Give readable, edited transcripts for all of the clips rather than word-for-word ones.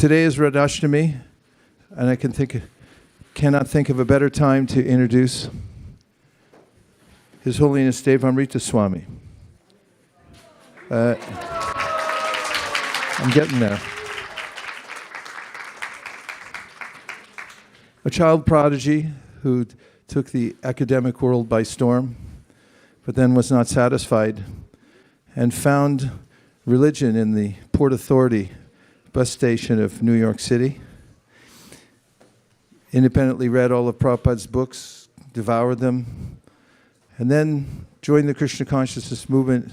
Today is Radhashtami, and I cannot think of a better time to introduce His Holiness Devamrita Swami. I'm getting there. A child prodigy who took the academic world by storm, but then was not satisfied and found religion in the Port Authority bus station of New York City. Independently read all of Prabhupada's books, devoured them, and then joined the Krishna consciousness movement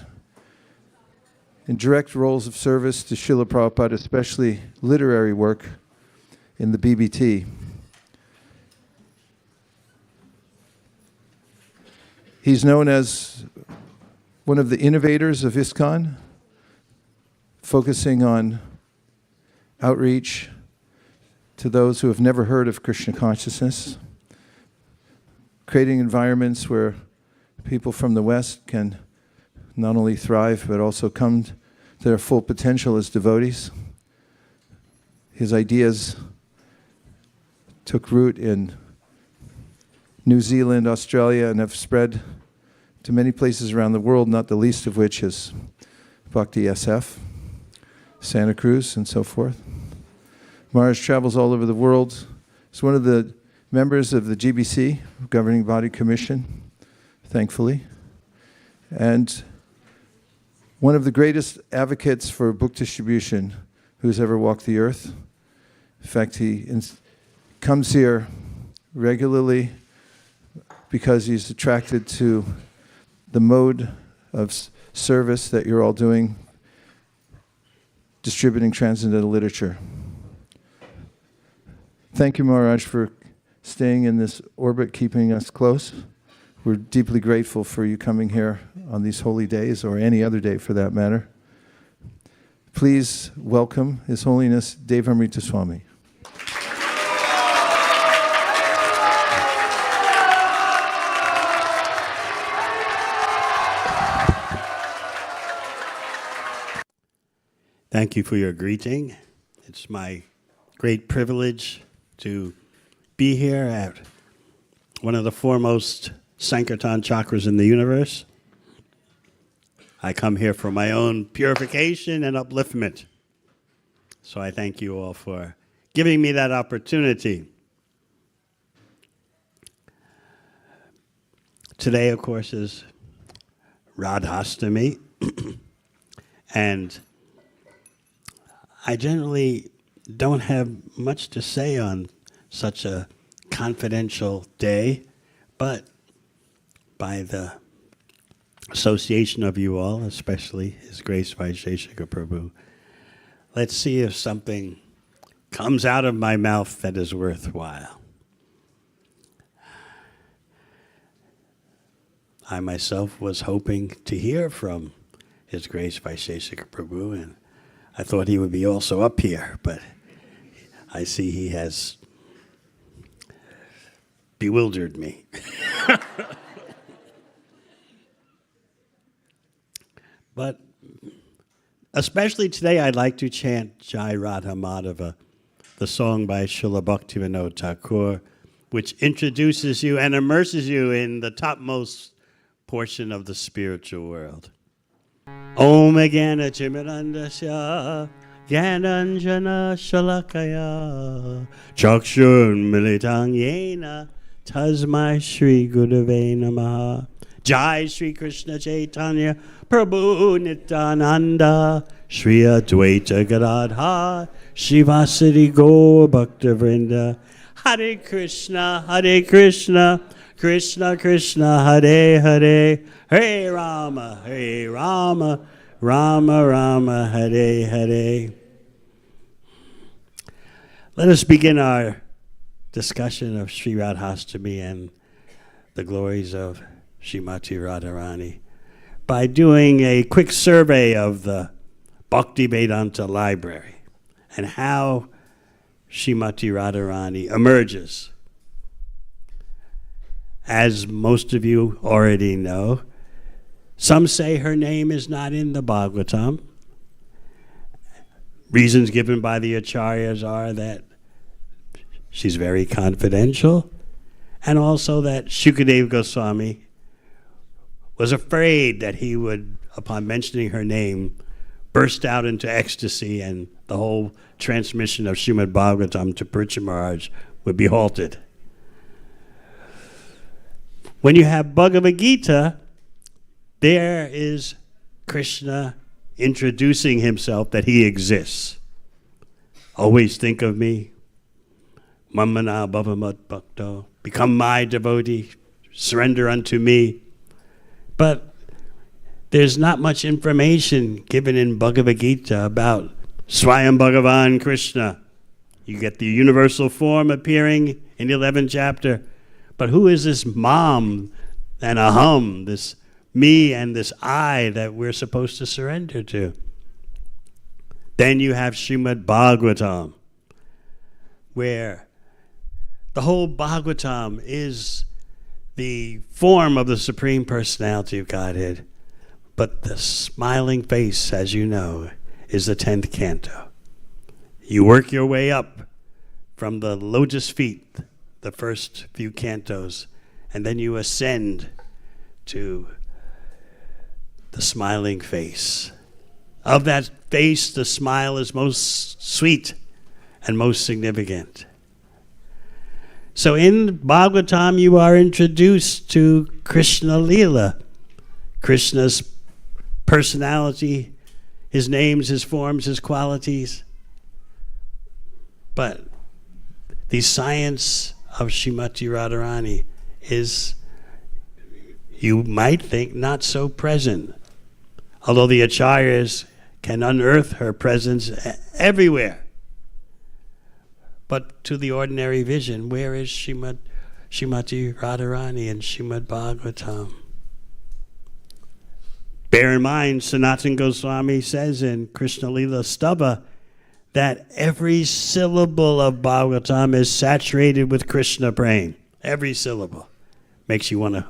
in direct roles of service to Srila Prabhupada, especially literary work in the BBT. He's known as one of the innovators of ISKCON, focusing on outreach to those who have never heard of Krishna consciousness, creating environments where people from the West can not only thrive, but also come to their full potential as devotees. His ideas took root in New Zealand, Australia, and have spread to many places around the world, not the least of which is Bhakti SF, Santa Cruz, and so forth. Maharaja travels all over the world. He's one of the members of the GBC, Governing Body Commission, thankfully, and one of the greatest advocates for book distribution who's ever walked the earth. In fact, he comes here regularly because he's attracted to the mode of service that you're all doing, distributing transcendental literature. Thank you, Maharaj, for staying in this orbit, keeping us close. We're deeply grateful for you coming here on these holy days, or any other day for that matter. Please welcome His Holiness Devamrita Swami. Thank you for your greeting. It's my great privilege to be here at one of the foremost Sankirtana chakras in the universe. I come here for my own purification and upliftment. So I thank you all for giving me that opportunity. Today, of course, is Radhashtami. And I generally don't have much to say on such a confidential day, but by the association of you all, especially His Grace Vaisesika Prabhu, let's see if something comes out of my mouth that is worthwhile. I myself was hoping to hear from His Grace Vaisesika Prabhu, and I thought he would be also up here, but I see he has bewildered me. But especially today, I'd like to chant Jai Radha Madhava, the song by Srila Bhaktivinoda Thakur, which introduces you and immerses you in the topmost portion of the spiritual world. Om Jnana Chimirandasya Gyananjana Shalakaya Chakshun Militang Yena Tasmai Shri Gurave Namaha. Jai Shri Krishna Caitanya Prabhu Nityananda Shri Advaita Gadadhar Shivasari Gaur Bhakta Vrinda. Hare Krishna, Krishna Krishna, Hare Hare, Hare Rama, Rama Rama, Hare Hare. Let us begin our discussion of Sri Radhashtami and the glories of Srimati Radharani by doing a quick survey of the Bhakti Vedanta Library and how Srimati Radharani emerges. As most of you already know, some say her name is not in the Bhagavatam. reasons given by the acharyas are that she's very confidential, and also that Shukadeva Goswami was afraid that he would, upon mentioning her name, burst out into ecstasy and the whole transmission of Srimad Bhagavatam to Parikshit Maharaj would be halted. When you have Bhagavad Gita, there is Krishna introducing himself that he exists. Always think of me. Mamana bhavamat bhakto. Become my devotee. Surrender unto me. But there's not much information given in Bhagavad Gita about Swayam Bhagavan Krishna. You get the universal form appearing in the 11th chapter. But who is this mom and aham, this me and this I that we're supposed to surrender to? Then you have Srimad Bhagavatam, where the whole Bhagavatam is the form of the Supreme Personality of Godhead. But the smiling face, as you know, is the 10th canto. You work your way up from the lotus feet, the first few cantos, and then you ascend to the smiling face. Of that face, the smile is most sweet and most significant. So in Bhagavatam, you are introduced to Krishna Leela, Krishna's personality, his names, his forms, his qualities. But the science of Srimati Radharani is, you might think, not so present. Although the acharyas can unearth her presence everywhere. But to the ordinary vision, where is Srimati Radharani in Srimad Bhagavatam? Bear in mind, Sanatana Goswami says in Krishna Lila Stava that every syllable of Bhagavatam is saturated with Krishna praying. Every syllable. Makes you want to,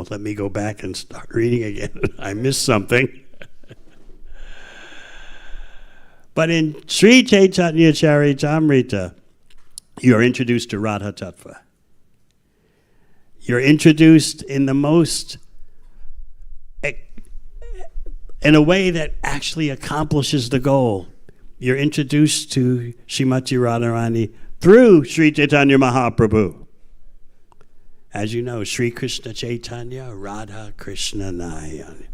let me go back and start reading again. I missed something. But in Sri Caitanya Charitamrita, you're introduced to Radha Tattva. You're introduced in the most, in a way that actually accomplishes the goal. You're introduced to Srimati Radharani through Sri Chaitanya Mahaprabhu. As you know, Sri Krishna Chaitanya, Radha Krishna Nayana.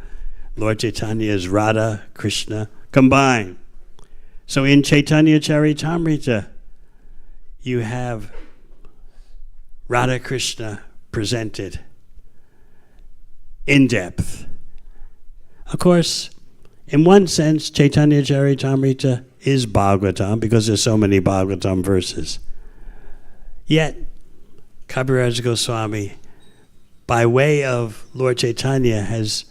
Lord Chaitanya is Radha Krishna combined. So in Chaitanya Charitamrita, you have Radha Krishna presented in depth. Of course, in one sense, Chaitanya Charitamrita is Bhagavatam because there's so many Bhagavatam verses. Yet, Kaviraj Goswami, by way of Lord Chaitanya, has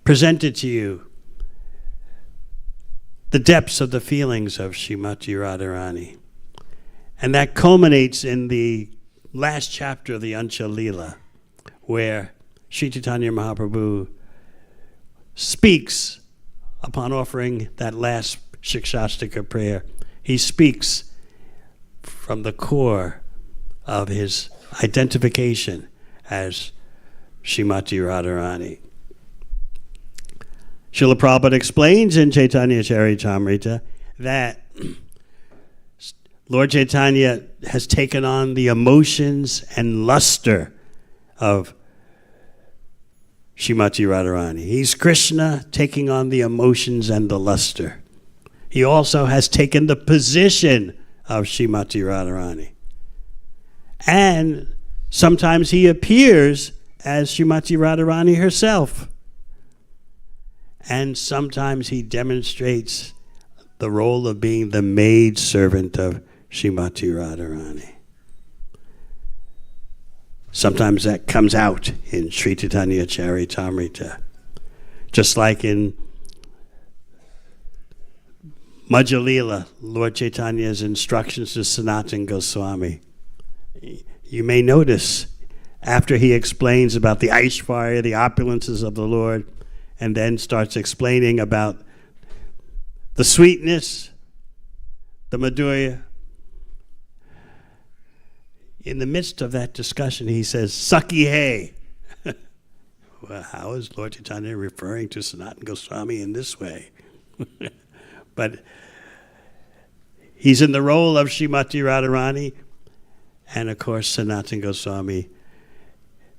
presented to you the depths of the feelings of Srimati Radharani. And that culminates in the last chapter of the Ancha Leela, where Sri Chaitanya Mahaprabhu speaks upon offering that last Shikshastika prayer. He speaks from the core of his identification as Srimati Radharani. Srila Prabhupada explains in Chaitanya Charitamrita that Lord Chaitanya has taken on the emotions and luster of Srimati Radharani. He's Krishna taking on the emotions and the luster. He also has taken the position of Srimati Radharani. And sometimes he appears as Srimati Radharani herself. And sometimes he demonstrates the role of being the maid servant of Srimati Radharani. Sometimes that comes out in Sri Chaitanya Charitamrita. Just like in Madhya Lila, Lord Chaitanya's instructions to Sanatana Goswami. You may notice after he explains about the Aishvarya, the opulences of the Lord, and then starts explaining about the sweetness the Madhurya, in the midst of that discussion, he says, Saki hey. Well, how is Lord Chaitanya referring to Sanatana Goswami in this way? But he's in the role of Srimati Radharani, and of course Sanatana Goswami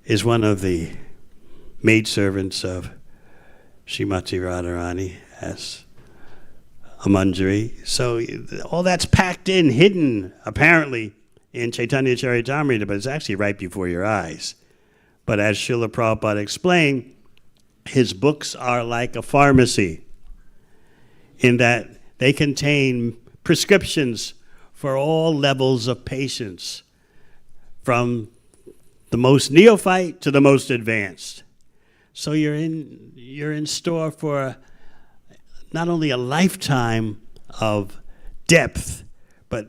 is one of the maidservants of Srimati Radharani as a manjari. So all that's packed in, hidden, apparently, in Caitanya Charitamrita, but it's actually right before your eyes. But as Srila Prabhupada explained, his books are like a pharmacy in that they contain prescriptions for all levels of patients, from the most neophyte to the most advanced. So you're in store for not only a lifetime of depth, but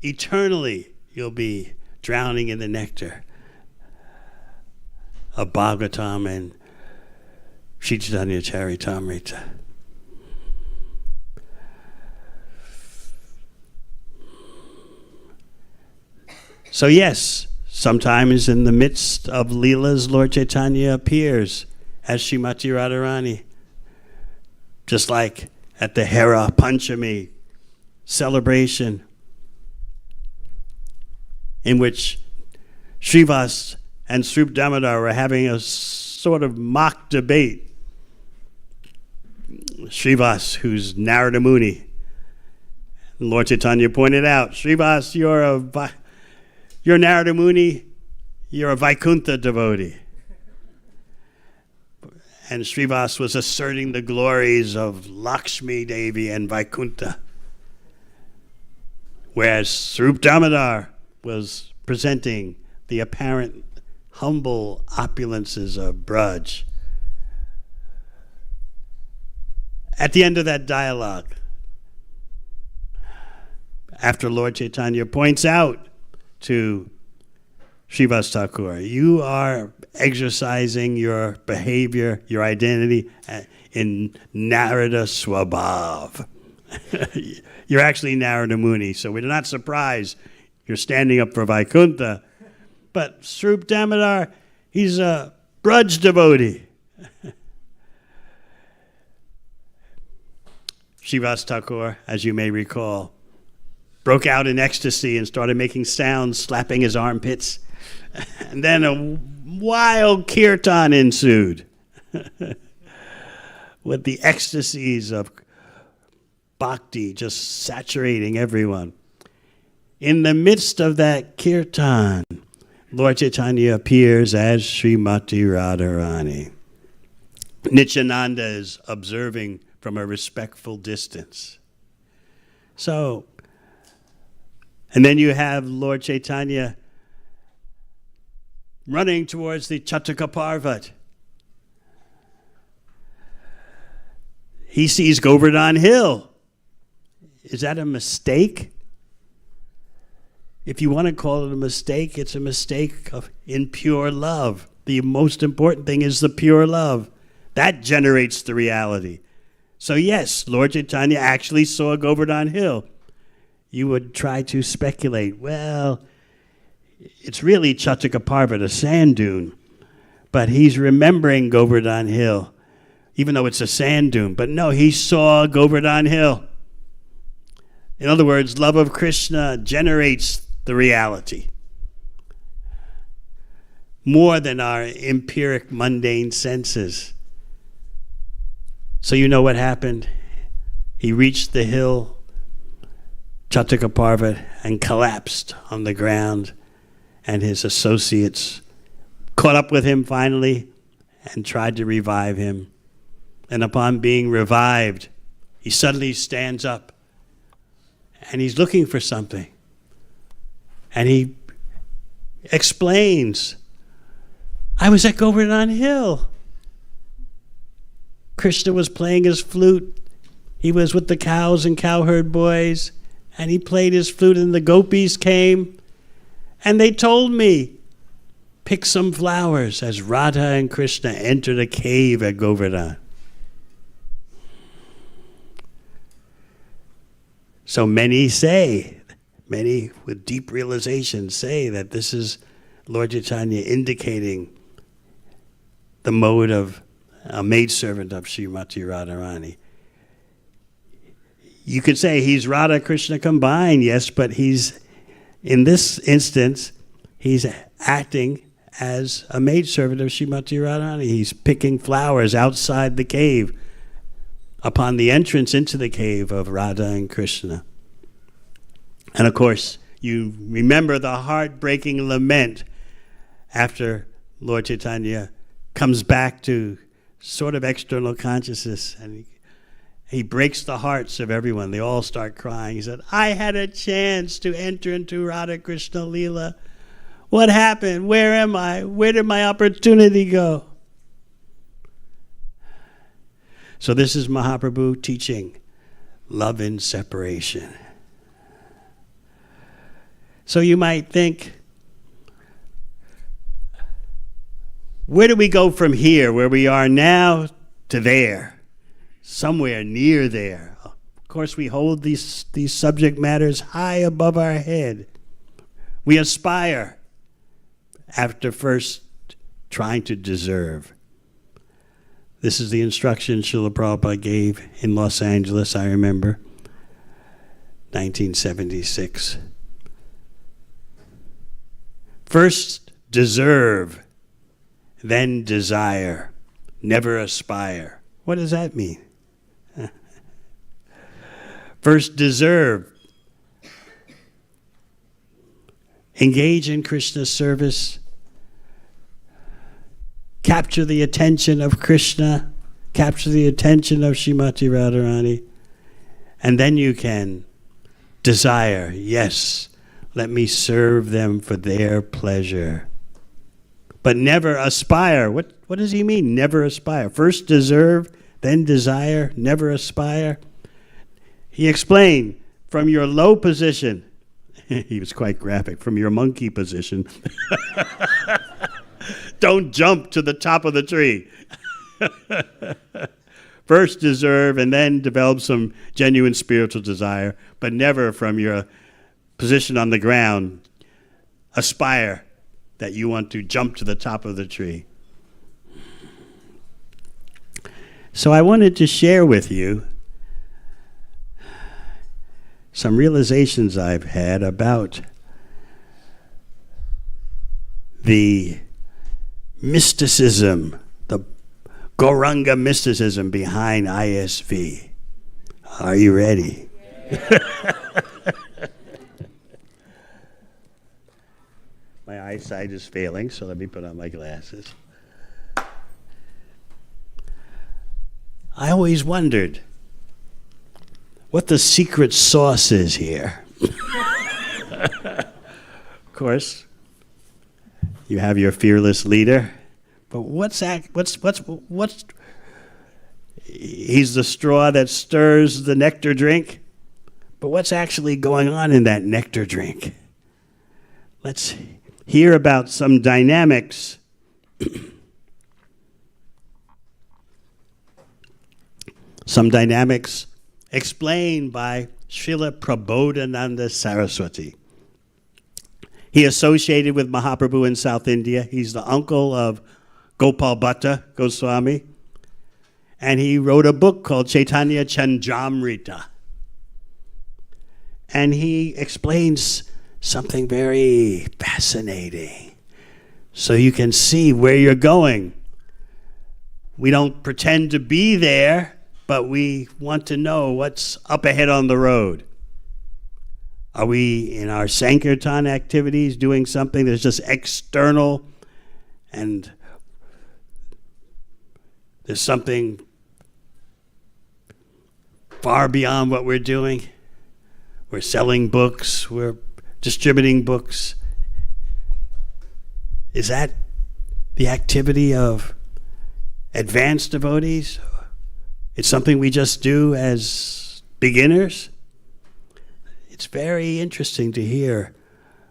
eternally you'll be drowning in the nectar of Bhagavatam and Sri Chaitanya Charitamrita. So yes, sometimes in the midst of Leelas, Lord Chaitanya appears as Srimati Radharani, just like at the Hera Panchami celebration, in which Srivas and Srup Damodar were having a sort of mock debate. Srivas, who's Narada Muni, and Lord Chaitanya pointed out, Srivas, you're Narada Muni, you're a Vaikuntha devotee. And Srivas was asserting the glories of Lakshmi Devi and Vaikuntha, whereas Srup Damodar was presenting the apparent humble opulences of Braj. At the end of that dialogue, after Lord Chaitanya points out to Srivas Thakur, you are exercising your behavior, your identity in Narada Swabhav. You're actually Narada Muni, so we're not surprised you're standing up for Vaikuntha. But Srup Damodar, he's a Braj devotee. Srivas Thakur, as you may recall, broke out in ecstasy and started making sounds, slapping his armpits. And then a wild kirtan ensued with the ecstasies of bhakti just saturating everyone. In the midst of that kirtan, Lord Chaitanya appears as Srimati Radharani. Nityananda is observing from a respectful distance. So, and then you have Lord Chaitanya running towards the Chataka Parvat. He sees Govardhan Hill. Is that a mistake? If you want to call it a mistake, it's a mistake of in pure love. The most important thing is the pure love. That generates the reality. So yes, Lord Chaitanya actually saw Govardhan Hill. You would try to speculate, well, it's really Chataka Parvat, a sand dune. But he's remembering Govardhan Hill, even though it's a sand dune. But no, he saw Govardhan Hill. In other words, love of Krishna generates the reality more than our empiric, mundane senses. So you know what happened? He reached the hill, Chataka Parvat, and collapsed on the ground, and his associates caught up with him finally and tried to revive him. And upon being revived, he suddenly stands up and he's looking for something. And he explains, I was at Govardhan Hill. Krishna was playing his flute. He was with the cows and cowherd boys, and he played his flute, and the gopis came, and they told me, pick some flowers as Radha and Krishna entered a cave at Govardhan. So many with deep realization say that this is Lord Chaitanya indicating the mode of a maidservant of Srimati Radharani. You could say he's Radha Krishna combined, yes, but in this instance, he's acting as a maidservant of Srimati Radharani. He's picking flowers outside the cave upon the entrance into the cave of Radha and Krishna. And of course, you remember the heartbreaking lament after Lord Chaitanya comes back to sort of external consciousness, and he breaks the hearts of everyone. They all start crying. He said, I had a chance to enter into Radha Krishna Leela. What happened? Where am I? Where did my opportunity go? So this is Mahaprabhu teaching love in separation. So you might think, where do we go from here, where we are now, to there? Somewhere near there. Of course, we hold these subject matters high above our head. We aspire after first trying to deserve. This is the instruction Srila Prabhupada gave in Los Angeles, I remember, 1976. First deserve, then desire, never aspire. What does that mean? First deserve. Engage in Krishna's service. Capture the attention of Krishna. Capture the attention of Srimati Radharani. And then you can desire, yes, let me serve them for their pleasure. But never aspire. What does he mean, never aspire? First deserve, then desire, never aspire. He explained, from your low position, he was quite graphic, from your monkey position, don't jump to the top of the tree. First deserve and then develop some genuine spiritual desire, but never from your position on the ground aspire that you want to jump to the top of the tree. So I wanted to share with you some realizations I've had about the mysticism, the Gauranga mysticism behind ISV. Are you ready? My eyesight is failing, so let me put on my glasses. I always wondered what the secret sauce is here. Of course, you have your fearless leader, but what's he's the straw that stirs the nectar drink, but what's actually going on in that nectar drink? Let's hear about some dynamics explained by Srila Prabodhananda Saraswati. He associated with Mahaprabhu in South India. He's the uncle of Gopal Bhatta Goswami. And he wrote a book called Caitanya Chandramrita. And he explains something very fascinating. So you can see where you're going. We don't pretend to be there, but we want to know what's up ahead on the road. Are we in our Sankirtana activities doing something that's just external and there's something far beyond what we're doing? We're selling books, we're distributing books. Is that the activity of advanced devotees? It's something we just do as beginners? It's very interesting to hear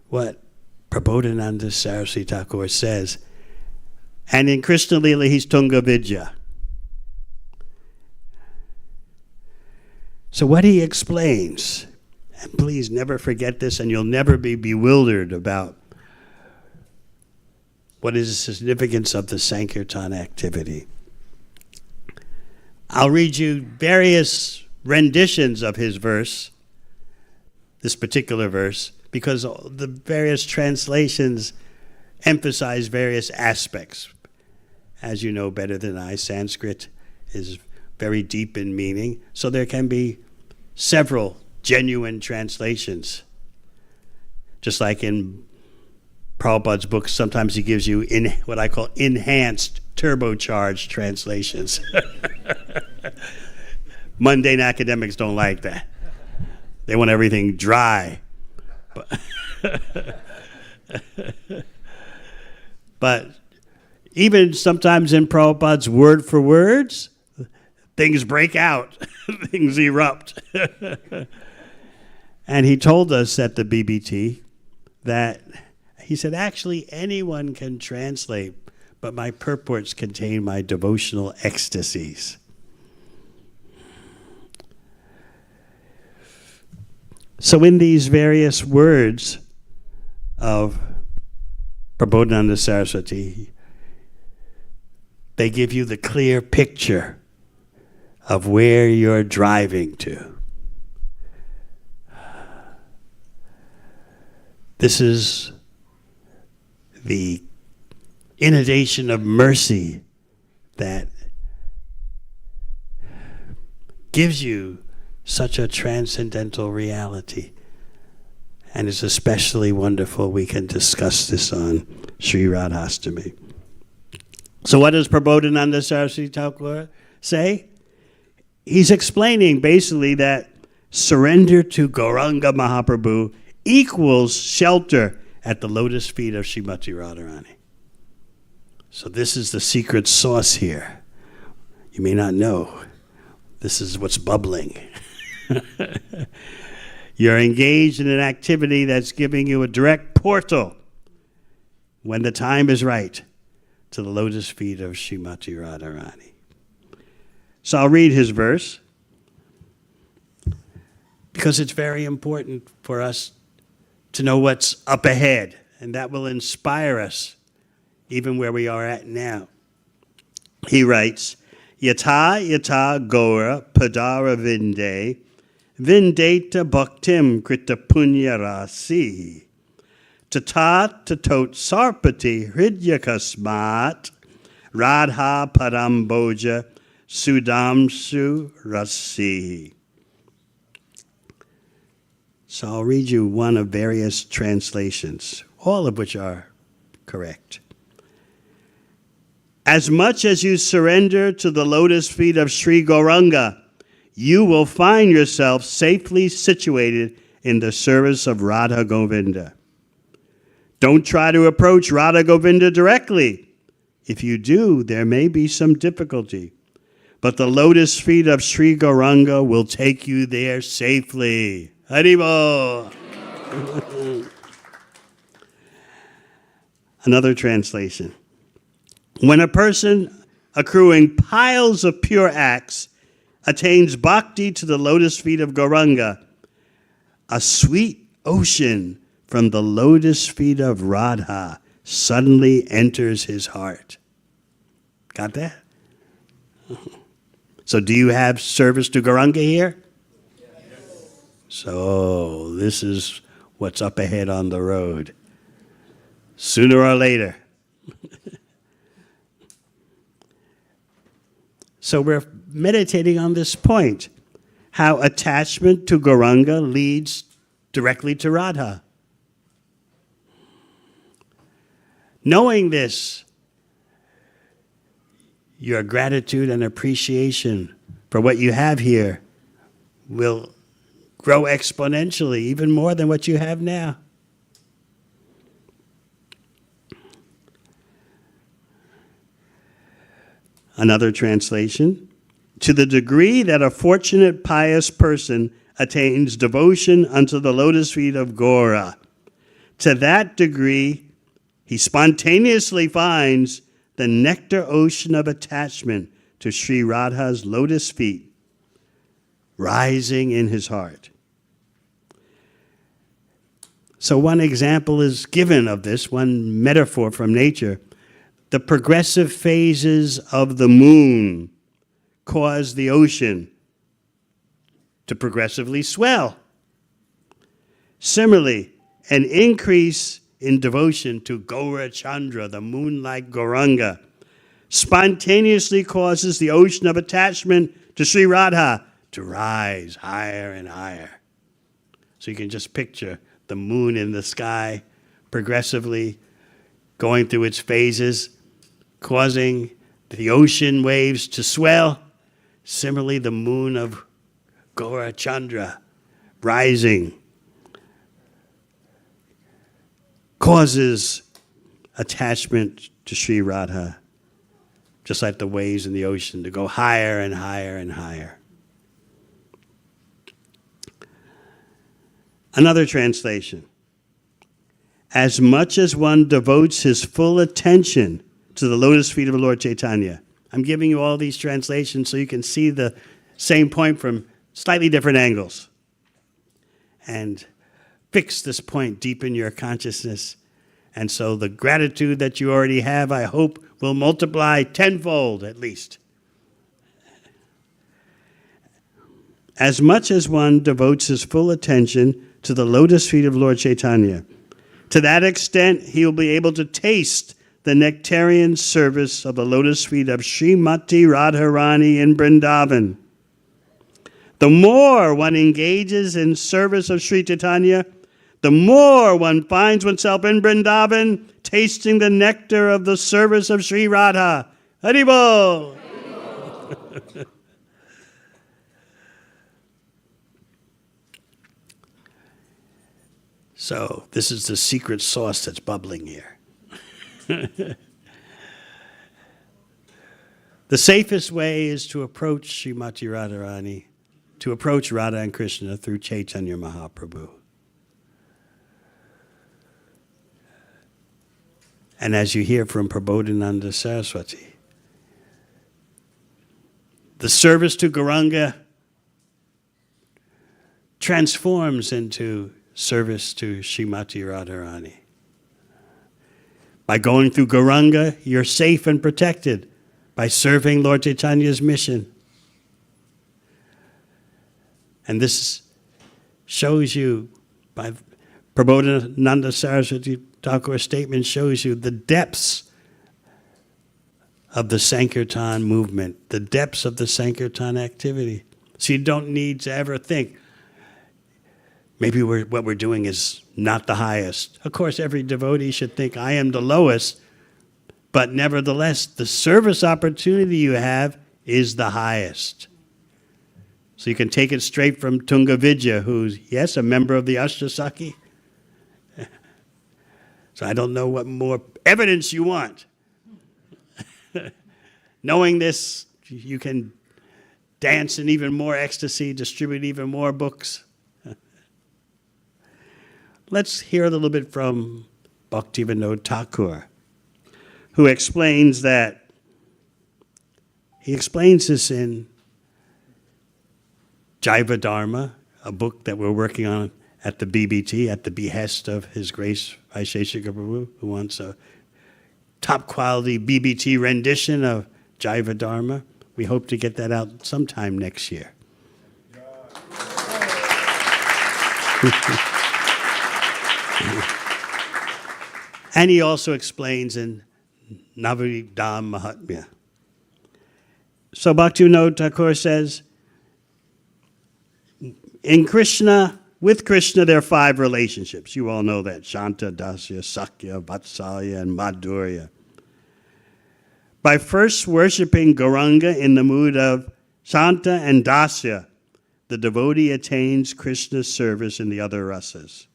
what Prabodhananda Saraswati Thakur says. And in Krishna Leela, he's Tunga Vidya. So what he explains And please never forget this, and you'll never be bewildered about what is the significance of the Sankirtana activity. I'll read you various renditions of his verse, this particular verse, because the various translations emphasize various aspects. As you know better than I, Sanskrit is very deep in meaning, so there can be several genuine translations. Just like in Prabhupada's books, sometimes he gives you what I call enhanced, turbocharged translations. Mundane academics don't like that. They want everything dry. But even sometimes in Prabhupada's word for words, things break out, things erupt. And he told us at the BBT that, he said, actually anyone can translate, but my purports contain my devotional ecstasies. So in these various words of Prabodhananda Saraswati, they give you the clear picture of where you're driving to. This is the inundation of mercy that gives you such a transcendental reality. And it's especially wonderful we can discuss this on Sri Radhashtami. So what does Prabodhananda Saraswati Thakur say? He's explaining basically that surrender to Gauranga Mahaprabhu equals shelter at the lotus feet of Srimati Radharani. So this is the secret sauce here. You may not know. This is what's bubbling. You're engaged in an activity that's giving you a direct portal, when the time is right, to the lotus feet of Srimati Radharani. So I'll read his verse, because it's very important for us to know what's up ahead, and that will inspire us even where we are at now. He writes, Yata yata gora padara vinde, vindeta bhaktim krita punya rasi, tata tatot sarpati hridyakasmat, radha paramboja sudamsu rasi. So I'll read you one of various translations, all of which are correct. As much as you surrender to the lotus feet of Sri Gauranga, you will find yourself safely situated in the service of Radha Govinda. Don't try to approach Radha Govinda directly. If you do, there may be some difficulty. But the lotus feet of Sri Gauranga will take you there safely. Haribo! Another translation. When a person accruing piles of pure acts attains bhakti to the lotus feet of Gauranga, a sweet ocean from the lotus feet of Radha suddenly enters his heart. Got that? So do you have service to Gauranga here? Yes. So this is what's up ahead on the road. Sooner or later. So we're meditating on this point, how attachment to Gauranga leads directly to Radha. Knowing this, your gratitude and appreciation for what you have here will grow exponentially, even more than what you have now. Another translation, to the degree that a fortunate pious person attains devotion unto the lotus feet of Gaura, to that degree he spontaneously finds the nectar ocean of attachment to Sri Radha's lotus feet rising in his heart. So one example is given of this, one metaphor from nature. The progressive phases of the moon cause the ocean to progressively swell. Similarly, an increase in devotion to Gaura Chandra, the moon-like Gauranga, spontaneously causes the ocean of attachment to Sri Radha to rise higher and higher. So you can just picture the moon in the sky progressively going through its phases, causing the ocean waves to swell. Similarly, the moon of Gaura Chandra rising causes attachment to Sri Radha, just like the waves in the ocean, to go higher and higher and higher. Another translation. As much as one devotes his full attention to the lotus feet of the Lord Chaitanya. I'm giving you all these translations so you can see the same point from slightly different angles. And fix this point deep in your consciousness. And so the gratitude that you already have, I hope, will multiply tenfold at least. As much as one devotes his full attention to the lotus feet of Lord Chaitanya, to that extent he will be able to taste the nectarian service of the lotus feet of Srimati Radharani in Vrindavan. The more one engages in service of Sri Chaitanya, the more one finds oneself in Vrindavan, tasting the nectar of the service of Sri Radha. Haribol! So, this is the secret sauce that's bubbling here. The safest way is to approach Srimati Radharani, to approach Radha and Krishna through Chaitanya Mahaprabhu. And as you hear from Prabodhananda Saraswati, the service to Gauranga transforms into service to Srimati Radharani. By going through Gauranga, you're safe and protected by serving Lord Chaitanya's mission. And this shows you, by Prabodhananda Saraswati Thakur's statement shows you the depths of the Sankirtan movement, the depths of the Sankirtan activity. So you don't need to ever think, maybe what we're doing is not the highest. Of course, every devotee should think, I am the lowest, but nevertheless, the service opportunity you have is the highest. So you can take it straight from Tunga Vidya, who's, yes, a member of the Ashtasakhi. So I don't know what more evidence you want. Knowing this, you can dance in even more ecstasy, distribute even more books. Let's hear a little bit from Bhaktivinoda Thakur, who explains that, he explains this in Jaiva Dharma, a book that we're working on at the BBT, at the behest of His Grace Vaisesika Prabhu, who wants a top quality BBT rendition of Jaiva Dharma. We hope to get that out sometime next year. And he also explains in Navaridham Mahatmya. So Bhaktivinoda Thakur says, in Krishna, with Krishna, there are 5 relationships. You all know that. Shanta, Dasya, Sakya, Vatsalya, and Madhurya. By first worshiping Gauranga in the mood of Shanta and Dasya, the devotee attains Krishna's service in the other rasas.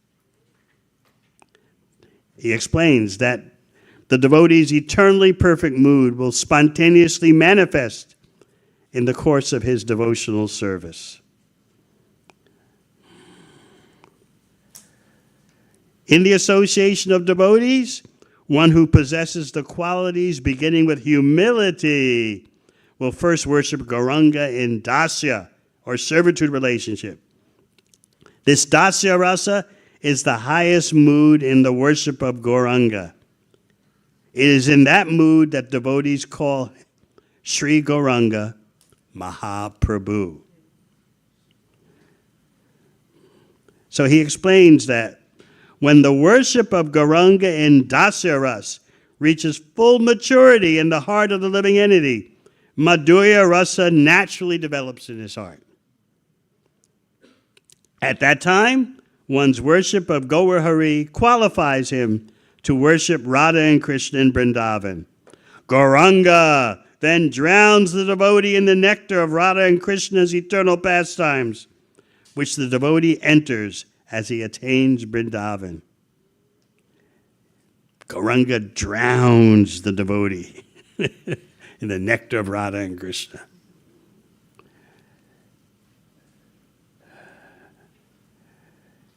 He explains that the devotee's eternally perfect mood will spontaneously manifest in the course of his devotional service. In the association of devotees, one who possesses the qualities beginning with humility will first worship Gauranga in dasya, or servitude relationship. This dasya rasa is the highest mood in the worship of Gauranga. It is in that mood that devotees call Sri Gauranga Mahaprabhu. So he explains that when the worship of Gauranga in Dasaras reaches full maturity in the heart of the living entity, Madhurya Rasa naturally develops in his heart. At that time, one's worship of Gaur Hari qualifies him to worship Radha and Krishna in Vrindavan. Gauranga then drowns the devotee in the nectar of Radha and Krishna's eternal pastimes, which the devotee enters as he attains Vrindavan. Gauranga drowns the devotee in the nectar of Radha and Krishna.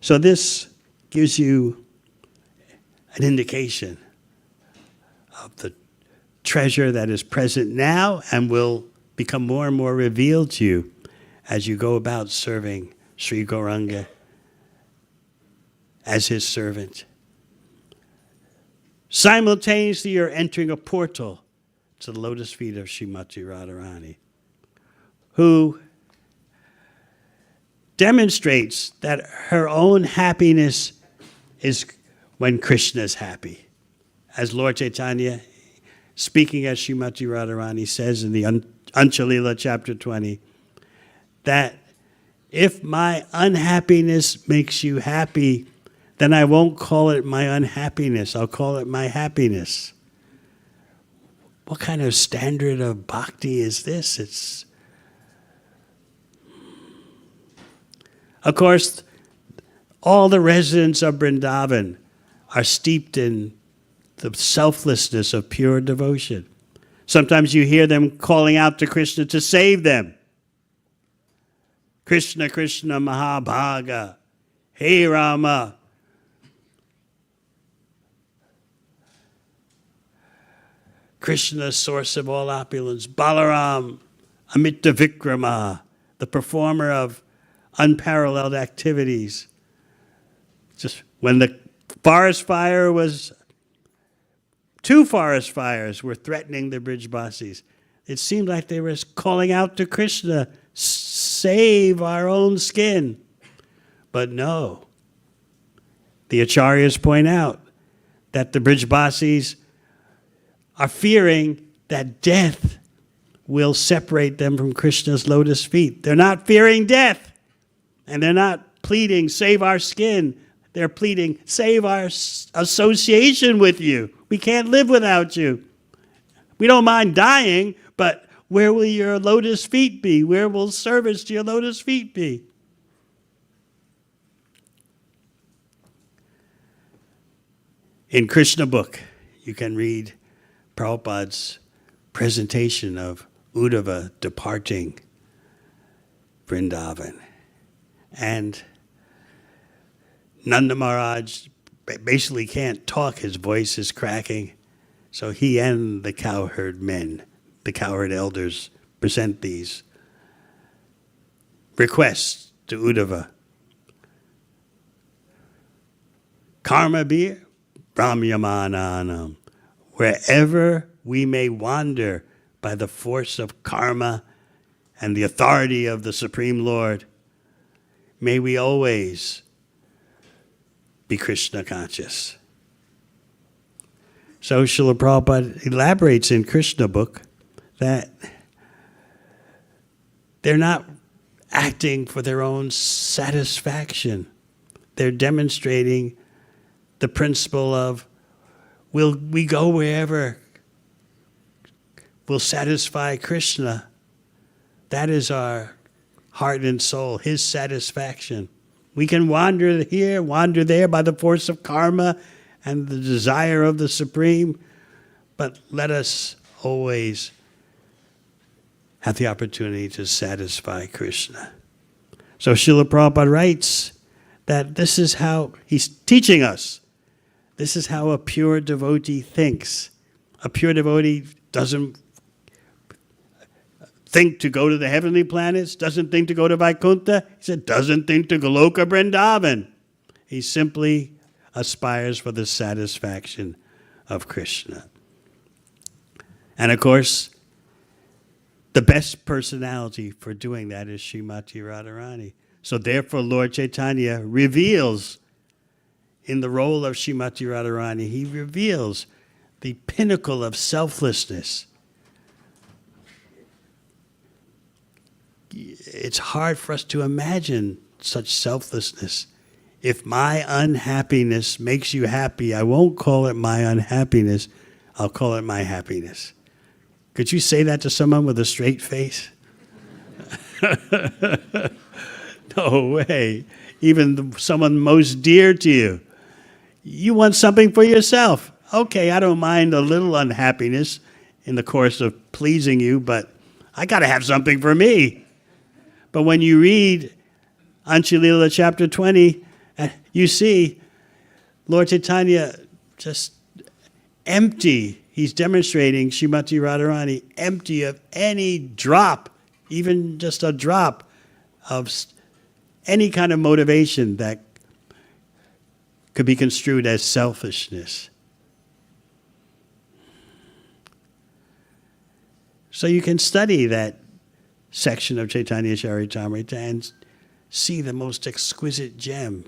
So this gives you an indication of the treasure that is present now and will become more and more revealed to you as you go about serving Sri Gauranga as his servant. Simultaneously, you're entering a portal to the lotus feet of Srimati Radharani, who demonstrates that her own happiness is when Krishna is happy. As Lord Caitanya, speaking as Srimati Radharani, says in the Anchalila chapter 20, that if my unhappiness makes you happy, then I won't call it my unhappiness. I'll call it my happiness. What kind of standard of bhakti is this? Of course, all the residents of Vrindavan are steeped in the selflessness of pure devotion. Sometimes you hear them calling out to Krishna to save them. Krishna, Krishna, Mahabhaga, Hey Rama. Krishna, source of all opulence. Balaram, Amita Vikrama, the performer of unparalleled activities. Just when the forest fire was, 2 forest fires were threatening the Brijbasis. It seemed like they were calling out to Krishna, save our own skin. But no. The Acharyas point out that the Brijbasis are fearing that death will separate them from Krishna's lotus feet. They're not fearing death. And they're not pleading, save our skin. They're pleading, save our association with you. We can't live without you. We don't mind dying, but where will your lotus feet be? Where will service to your lotus feet be? In Krishna book, you can read Prabhupada's presentation of Uddhava departing Vrindavan. And Nanda Maharaj basically can't talk. His voice is cracking. So he and the cowherd men, the cowherd elders, present these requests to Uddhava. Karma bir brahmyamananam. Wherever we may wander by the force of karma and the authority of the Supreme Lord, may we always be Krishna conscious. So Srila Prabhupada elaborates in Krishna book that they're not acting for their own satisfaction. They're demonstrating the principle of will we go wherever will satisfy Krishna. That is our heart and soul, his satisfaction. We can wander here, wander there by the force of karma and the desire of the Supreme, but let us always have the opportunity to satisfy Krishna. So Srila Prabhupada writes that this is how he's teaching us. This is how a pure devotee thinks. A pure devotee doesn't think to go to the heavenly planets, doesn't think to go to Vaikuntha. He said, doesn't think to Goloka Vrindavan. He simply aspires for the satisfaction of Krishna. And of course, the best personality for doing that is Srimati Radharani. So therefore, Lord Chaitanya reveals, in the role of Srimati Radharani, he reveals the pinnacle of selflessness. It's hard for us to imagine such selflessness. If my unhappiness makes you happy, I won't call it my unhappiness, I'll call it my happiness. Could you say that to someone with a straight face? No way. Even someone most dear to you. You want something for yourself. Okay, I don't mind a little unhappiness in the course of pleasing you, but I got to have something for me. But when you read Anchilila chapter 20, you see Lord Chaitanya just empty. He's demonstrating Srimati Radharani empty of any drop, even just a drop of any kind of motivation that could be construed as selfishness. So you can study that section of Caitanya Charitamrita and see the most exquisite gem.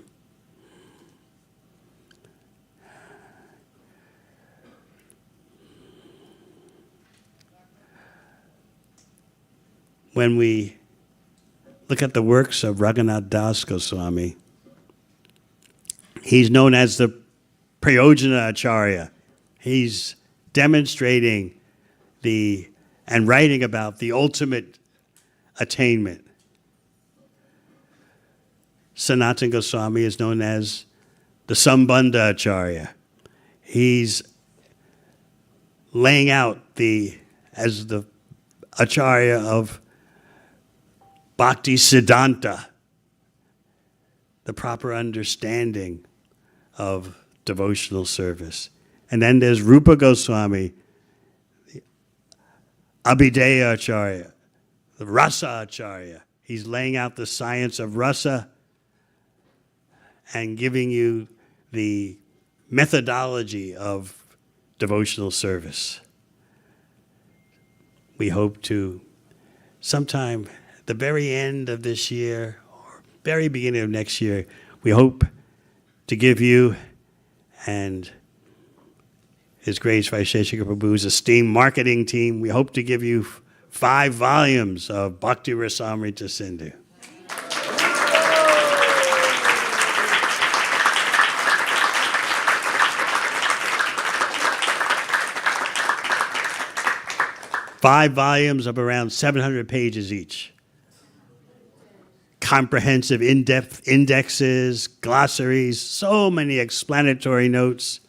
When we look at the works of Raghunath Das Goswami, he's known as the Prayojana Acharya. He's demonstrating and writing about the ultimate attainment. Sanatana Goswami is known as the Sambandha Acharya. He's laying out as the Acharya of Bhakti Siddhanta, the proper understanding of devotional service. And then there's Rupa Goswami, the Abhideya Acharya, the Rasa Acharya. He's laying out the science of rasa and giving you the methodology of devotional service. We hope to sometime at the very end of this year or very beginning of next year, we hope to give you and His Grace Vaisesika Prabhu's esteemed marketing team, we hope to give you 5 volumes of Bhakti Rasamrita Sindhu. Five volumes of around 700 pages each. Comprehensive, in-depth indexes, glossaries, so many explanatory notes.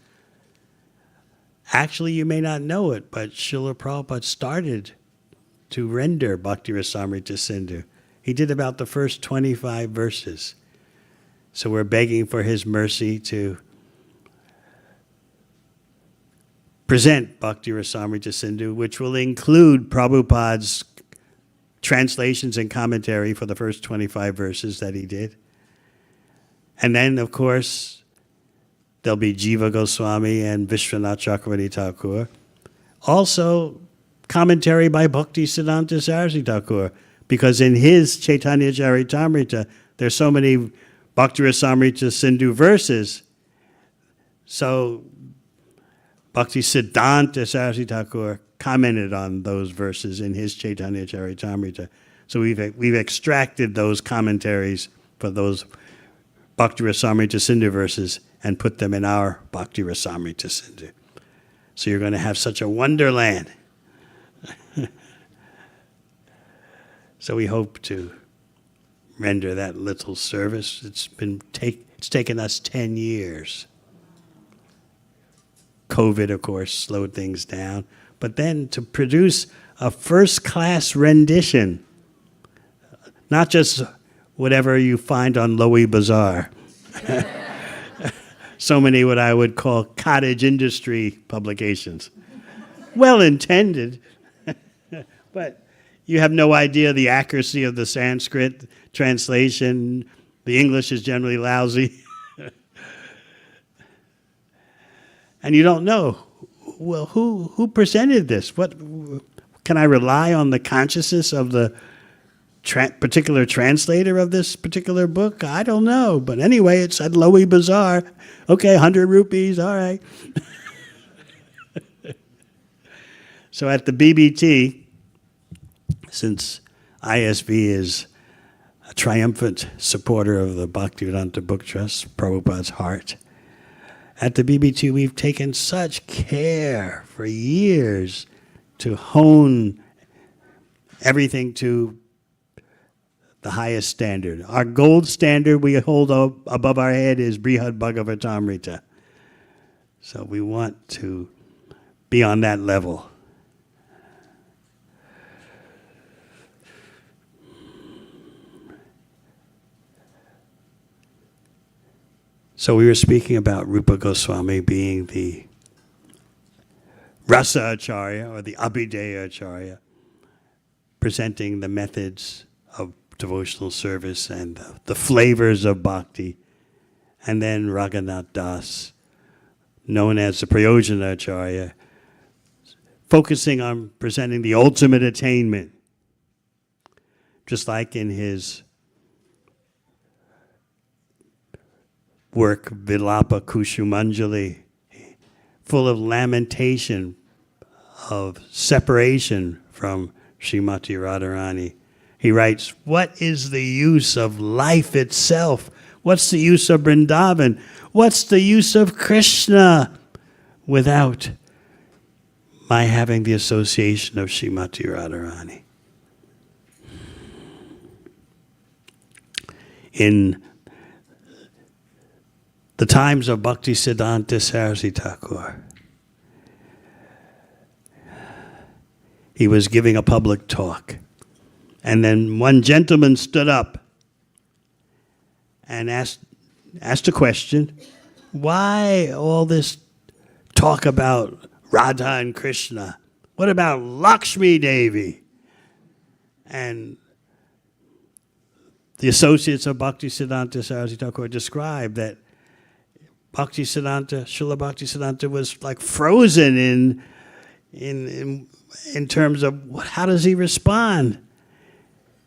Actually, you may not know it, but Srila Prabhupada started to render Bhakti Rasamrita Sindhu. He did about the first 25 verses. So we're begging for his mercy to present Bhakti Rasamrita Sindhu, which will include Prabhupada's translations and commentary for the first 25 verses that he did. And then, of course, there'll be Jiva Goswami and Vishwanath Chakravarti Thakur. Also, commentary by Bhakti Siddhanta Saraswati Thakur, because in his Caitanya Charitamrita, there's so many Bhakti Rasamrita Sindhu verses. So Bhakti Siddhanta Saraswati Thakur commented on those verses in his Caitanya Charitamrita. So we've extracted those commentaries for those Bhakti Rasamrita Sindhu verses and put them in our Bhakti Rasamrita Sindhu. So you're going to have such a wonderland. So we hope to render that little service. It's taken us 10 years. COVID, of course, slowed things down. But then to produce a first-class rendition, not just whatever you find on Lowy Bazaar. So many what I would call cottage industry publications. Well intended, but you have no idea the accuracy of the Sanskrit translation. The English is generally lousy. And you don't know, well, who presented this? What can I rely on the consciousness of the particular translator of this particular book? I don't know. But anyway, it's at Lowy Bazaar. Okay, 100 rupees, all right. So at the BBT, since ISV is a triumphant supporter of the Bhaktivedanta Book Trust, Prabhupada's heart, at the BBT we've taken such care for years to hone everything to the highest standard. Our gold standard we hold above our head is Brihad Bhagavatamrita. So we want to be on that level. So we were speaking about Rupa Goswami being the Rasa Acharya or the Abhideya Acharya, presenting the methods of devotional service and the flavors of bhakti. And then Raghunath Das, known as the Prayojana Acharya, focusing on presenting the ultimate attainment. Just like in his work, Vilapa Kushumanjali, full of lamentation, of separation from Srimati Radharani. He writes, what is the use of life itself? What's the use of Vrindavan? What's the use of Krishna without my having the association of Srimati Radharani? In the times of Bhaktisiddhanta Saraswati Thakur, he was giving a public talk. And then one gentleman stood up and asked a question, why all this talk about Radha and Krishna? What about Lakshmi Devi? And the associates of Bhaktisiddhanta Saraswati Thakur described that Srila Bhaktisiddhanta was like frozen in terms of how does he respond?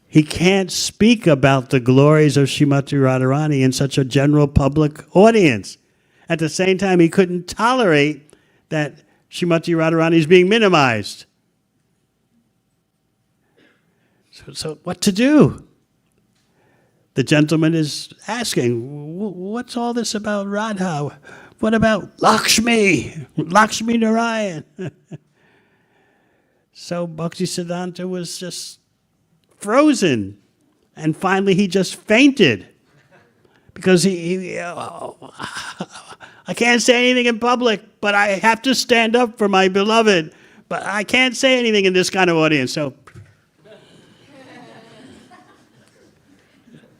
He can't speak about the glories of Srimati Radharani in such a general public audience. At the same time, he couldn't tolerate that Srimati Radharani is being minimized. So what to do? The gentleman is asking, what's all this about Radha? What about Lakshmi? Lakshmi Narayan? So Bhaktisiddhanta was just frozen. And finally he just fainted. Because I can't say anything in public, but I have to stand up for my beloved. But I can't say anything in this kind of audience. So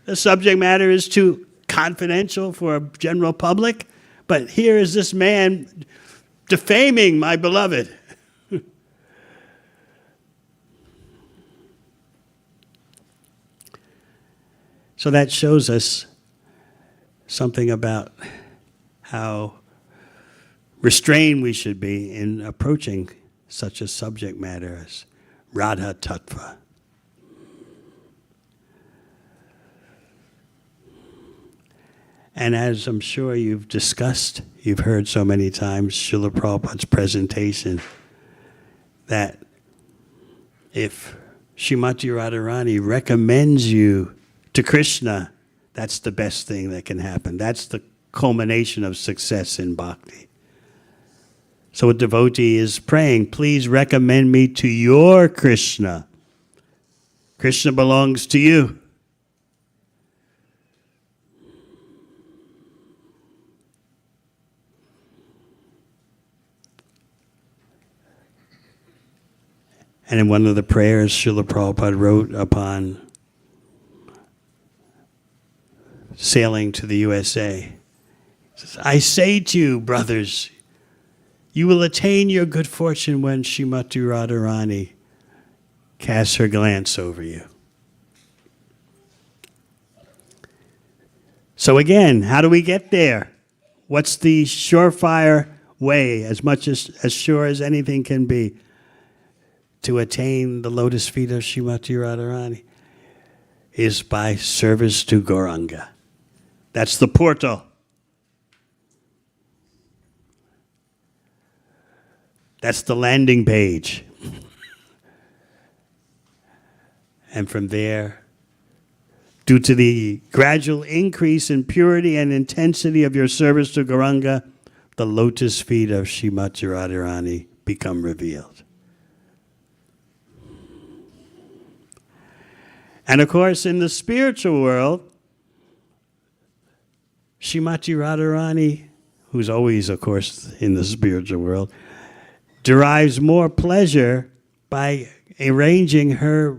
the subject matter is too confidential for a general public, but here is this man defaming my beloved. So that shows us something about how restrained we should be in approaching such a subject matter as Radha Tattva. And as I'm sure you've discussed, you've heard so many times, Srila Prabhupada's presentation, that if Srimati Radharani recommends you to Krishna, that's the best thing that can happen. That's the culmination of success in bhakti. So a devotee is praying, please recommend me to your Krishna. Krishna belongs to you. And in one of the prayers Srila Prabhupada wrote upon sailing to the USA, he says, I say to you, brothers, you will attain your good fortune when Srimati Radharani casts her glance over you. So again, how do we get there? What's the surefire way, as much as sure as anything can be, to attain the lotus feet of Srimati Radharani is by service to Gauranga. That's the portal. That's the landing page. And from there, due to the gradual increase in purity and intensity of your service to Gauranga, the lotus feet of Srimati Radharani become revealed. And of course, in the spiritual world, Srimati Radharani, who's always, of course, in the spiritual world, derives more pleasure by arranging her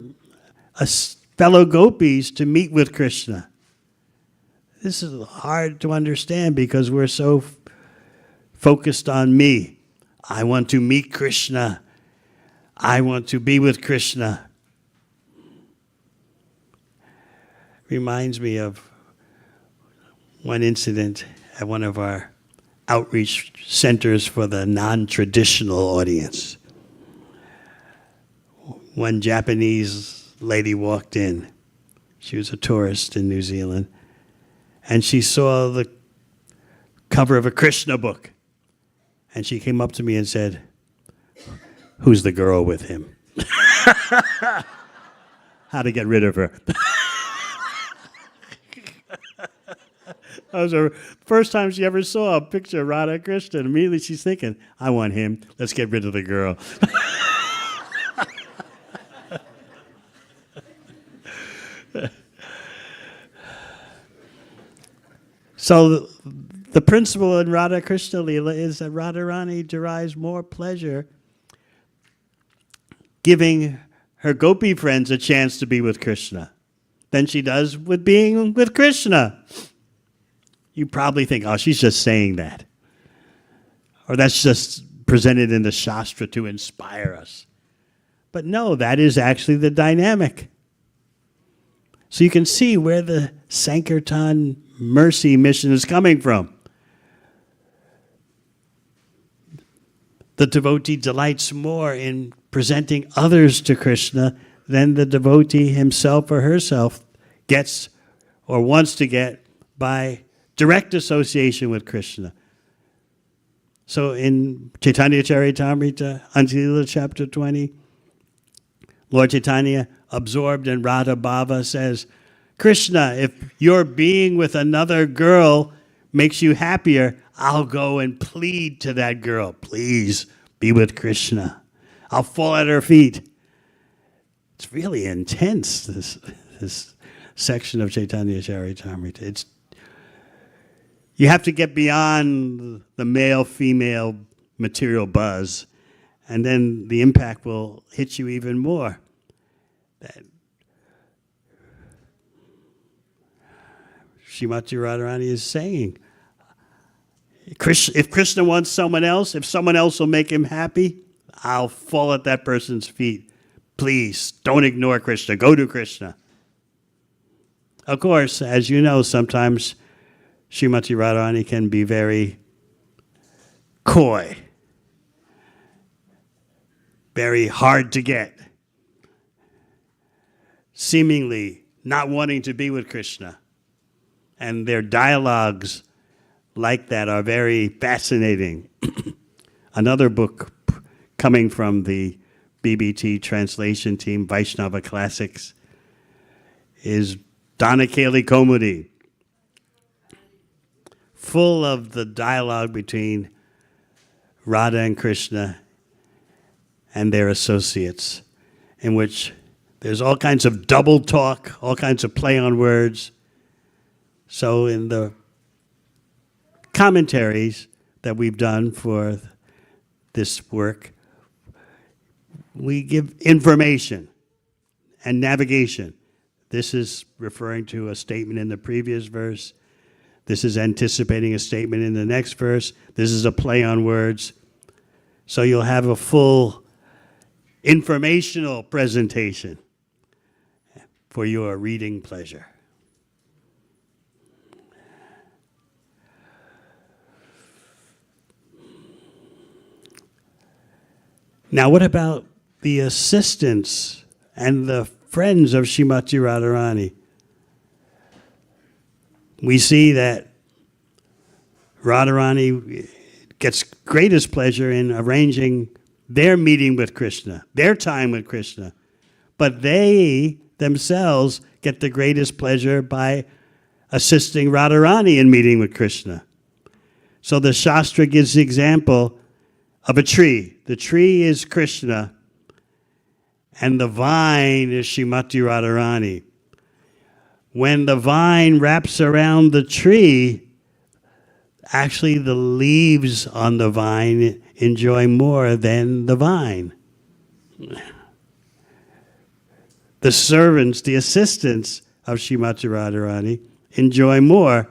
fellow gopis to meet with Krishna. This is hard to understand because we're so focused on me. I want to meet Krishna. I want to be with Krishna. Reminds me of one incident at one of our outreach centers for the non-traditional audience. One Japanese lady walked in. She was a tourist in New Zealand. And she saw the cover of a Krishna book. And she came up to me and said, "Who's the girl with him?" How to get rid of her. That was her first time she ever saw a picture of Radha Krishna. And immediately she's thinking, I want him. Let's get rid of the girl. So the principle in Radha Krishna Leela is that Radharani derives more pleasure giving her gopi friends a chance to be with Krishna than she does with being with Krishna. You probably think, oh, she's just saying that. Or that's just presented in the Shastra to inspire us. But no, that is actually the dynamic. So you can see where the Sankirtan mercy mission is coming from. The devotee delights more in presenting others to Krishna than the devotee himself or herself gets or wants to get by direct association with Krishna. So in Caitanya Charitamrita, Antila chapter 20, Lord Chaitanya, absorbed in Radha Bhava, says, Krishna, if your being with another girl makes you happier, I'll go and plead to that girl. Please be with Krishna. I'll fall at her feet. It's really intense, this section of Caitanya Charitamrita. You have to get beyond the male-female material buzz, and then the impact will hit you even more. That Srimati Radharani is saying, if Krishna wants someone else, if someone else will make him happy, I'll fall at that person's feet. Please, don't ignore Krishna. Go to Krishna. Of course, as you know, sometimes Srimati Radharani can be very coy, very hard to get, seemingly not wanting to be with Krishna. And their dialogues like that are very fascinating. Another book coming from the BBT translation team, Vaishnava Classics, is Danakeli Komudi, full of the dialogue between Radha and Krishna and their associates, in which there's all kinds of double talk, all kinds of play on words. So in the commentaries that we've done for this work, we give information and navigation. This is referring to a statement in the previous verse. This is anticipating a statement in the next verse. This is a play on words. So you'll have a full informational presentation for your reading pleasure. Now, what about the assistants and the friends of Srimati Radharani? We see that Radharani gets greatest pleasure in arranging their meeting with Krishna, their time with Krishna. But they themselves get the greatest pleasure by assisting Radharani in meeting with Krishna. So the Shastra gives the example of a tree. The tree is Krishna, and the vine is Srimati Radharani. When the vine wraps around the tree, actually the leaves on the vine enjoy more than the vine. The servants, the assistants of Srimati Radharani enjoy more,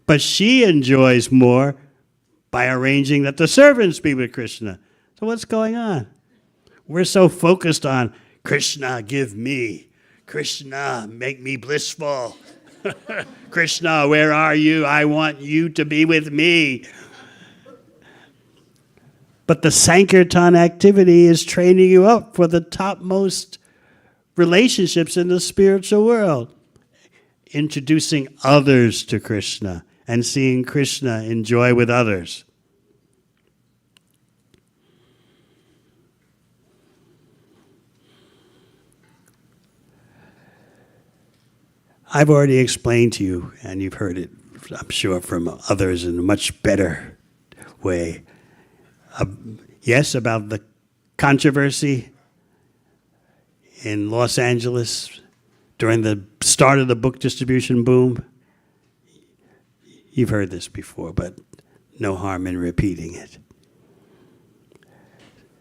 but she enjoys more by arranging that the servants be with Krishna. So what's going on? We're so focused on Krishna, give me. Krishna, make me blissful. Krishna, where are you? I want you to be with me. But the Sankirtana activity is training you up for the topmost relationships in the spiritual world. Introducing others to Krishna and seeing Krishna enjoy with others. I've already explained to you, and you've heard it, I'm sure, from others in a much better way. Yes, about the controversy in Los Angeles during the start of the book distribution boom. You've heard this before, but no harm in repeating it.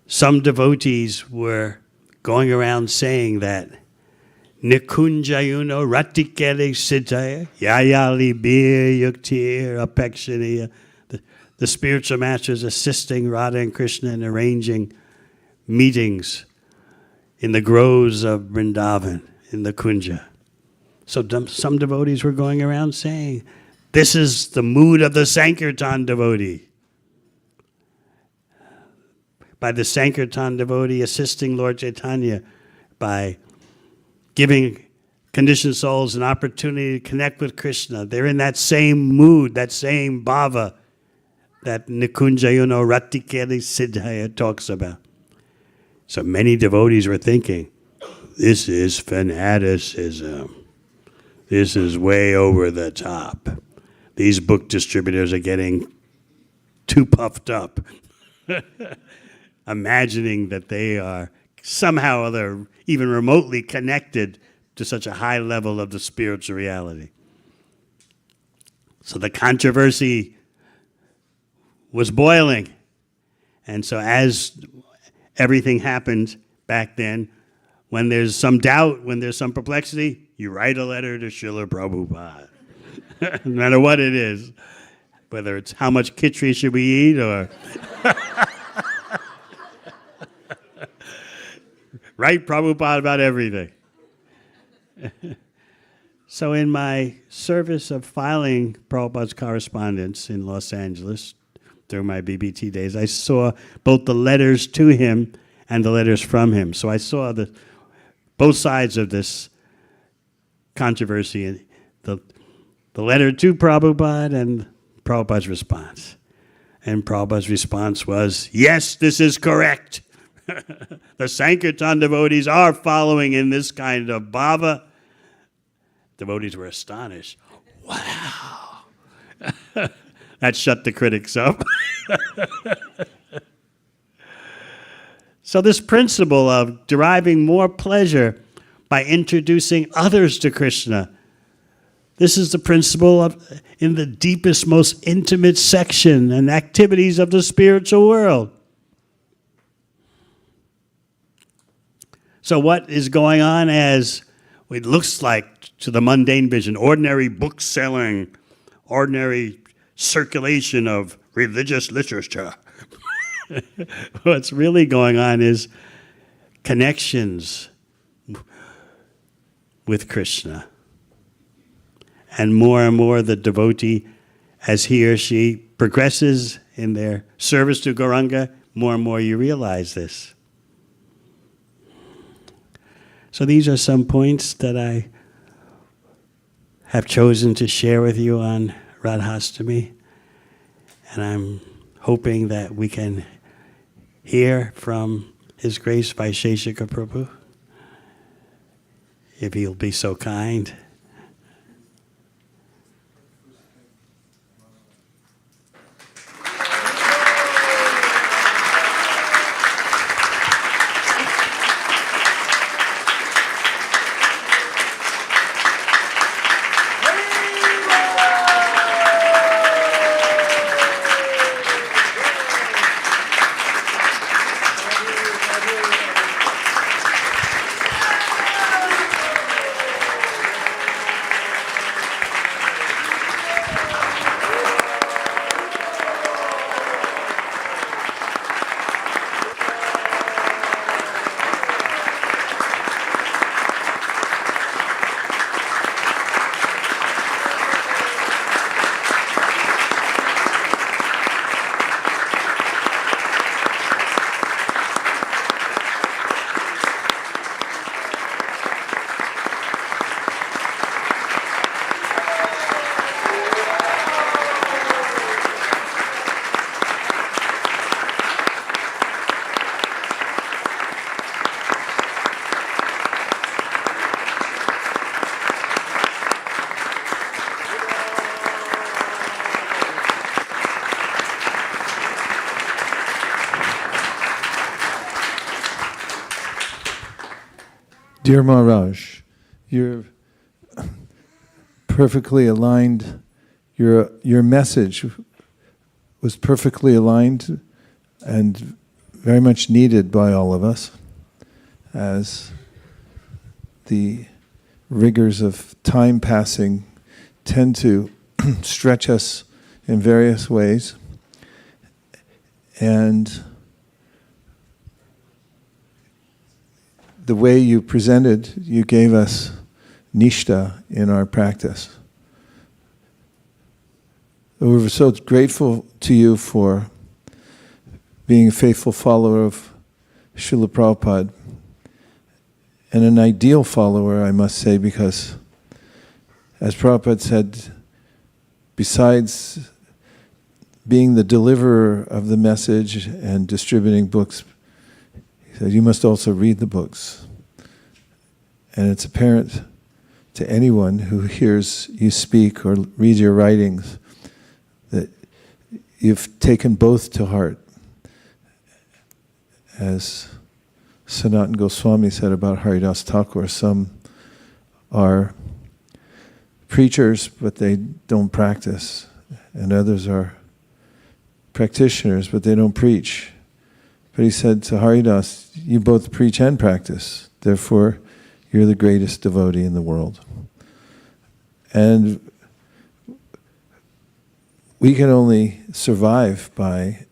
Some devotees were going around saying that Nikunjayuno Ratikere Siddhaya Yayali Bir Yuktir Apekshaniya. The spiritual masters assisting Radha and Krishna in arranging meetings in the groves of Vrindavan, in the Kunja. So some devotees were going around saying, this is the mood of the Sankirtan devotee. By the Sankirtan devotee assisting Lord Caitanya by giving conditioned souls an opportunity to connect with Krishna. They're in that same mood, that same bhava that Nikunjayuno Ratikeri Siddhaya talks about. So many devotees were thinking, this is fanaticism. This is way over the top. These book distributors are getting too puffed up, imagining that they are somehow or other even remotely connected to such a high level of the spiritual reality. So the controversy was boiling. And so as everything happened back then, when there's some doubt, when there's some perplexity, you write a letter to Srila Prabhupada. No matter what it is, whether it's how much khichdi should we eat or write Prabhupada about everything. So in my service of filing Prabhupada's correspondence in Los Angeles during my BBT days, I saw both the letters to him and the letters from him. So I saw both sides of this controversy, the letter to Prabhupada and Prabhupada's response. And Prabhupada's response was, yes, this is correct. The Sankirtan devotees are following in this kind of bhava. Devotees were astonished. Wow. That shut the critics up. So this principle of deriving more pleasure by introducing others to Krishna, this is the principle of in the deepest, most intimate section and activities of the spiritual world. So what is going on as it looks like to the mundane vision, ordinary book selling, ordinary circulation of religious literature. What's really going on is connections with Krishna. And more the devotee, as he or she progresses in their service to Gauranga, more and more you realize this. So these are some points that I have chosen to share with you on Radhashtami. And I'm hoping that we can hear from His Grace Vaisesika Prabhu, if he'll be so kind. Dear Maharaj, you're perfectly aligned. Your message was perfectly aligned and very much needed by all of us, as the rigors of time passing tend to stretch us in various ways. And the way you presented, you gave us nishta in our practice. We're so grateful to you for being a faithful follower of Srila Prabhupada, and an ideal follower, I must say, because as Prabhupada said, besides being the deliverer of the message and distributing books, he said, you must also read the books. And it's apparent to anyone who hears you speak or reads your writings that you've taken both to heart. As Sanatana Goswami said about Haridas Thakur, some are preachers, but they don't practice, and others are practitioners, but they don't preach. But he said to Haridas, you both preach and practice, therefore you're the greatest devotee in the world. And we can only survive by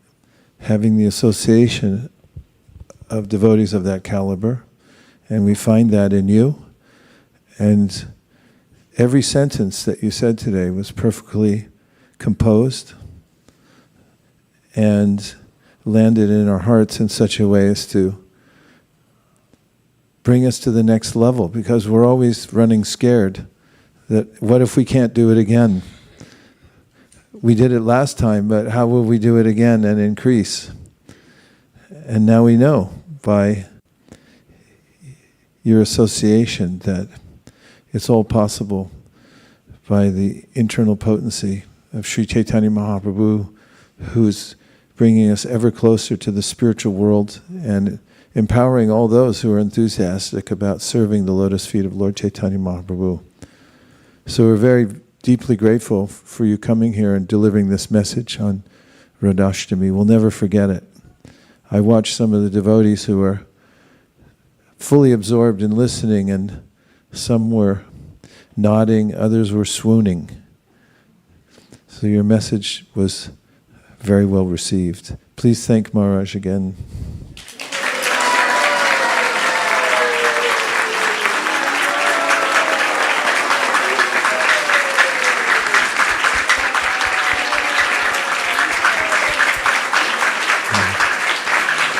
having the association of devotees of that caliber, and we find that in you. And every sentence that you said today was perfectly composed and landed in our hearts in such a way as to bring us to the next level, because we're always running scared that what if we can't do it again? We did it last time, but how will we do it again and increase? And now we know by your association that it's all possible by the internal potency of Sri Caitanya Mahaprabhu, who's bringing us ever closer to the spiritual world and empowering all those who are enthusiastic about serving the lotus feet of Lord Chaitanya Mahaprabhu. So we're very deeply grateful for you coming here and delivering this message on Radhashtami. We'll never forget it. I watched some of the devotees who were fully absorbed in listening, and some were nodding, others were swooning. So your message was very well received. Please thank Maharaj again.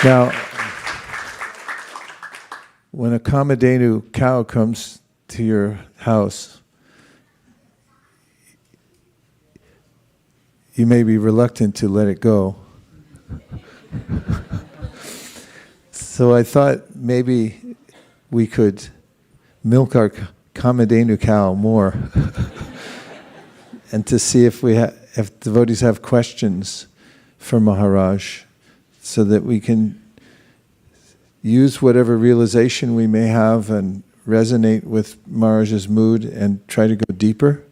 Now, when a Kamadhenu cow comes to your house, you may be reluctant to let it go. So I thought maybe we could milk our Kamadhenu cow more and to see if if devotees have questions for Maharaj, so that we can use whatever realization we may have and resonate with Maharaj's mood and try to go deeper,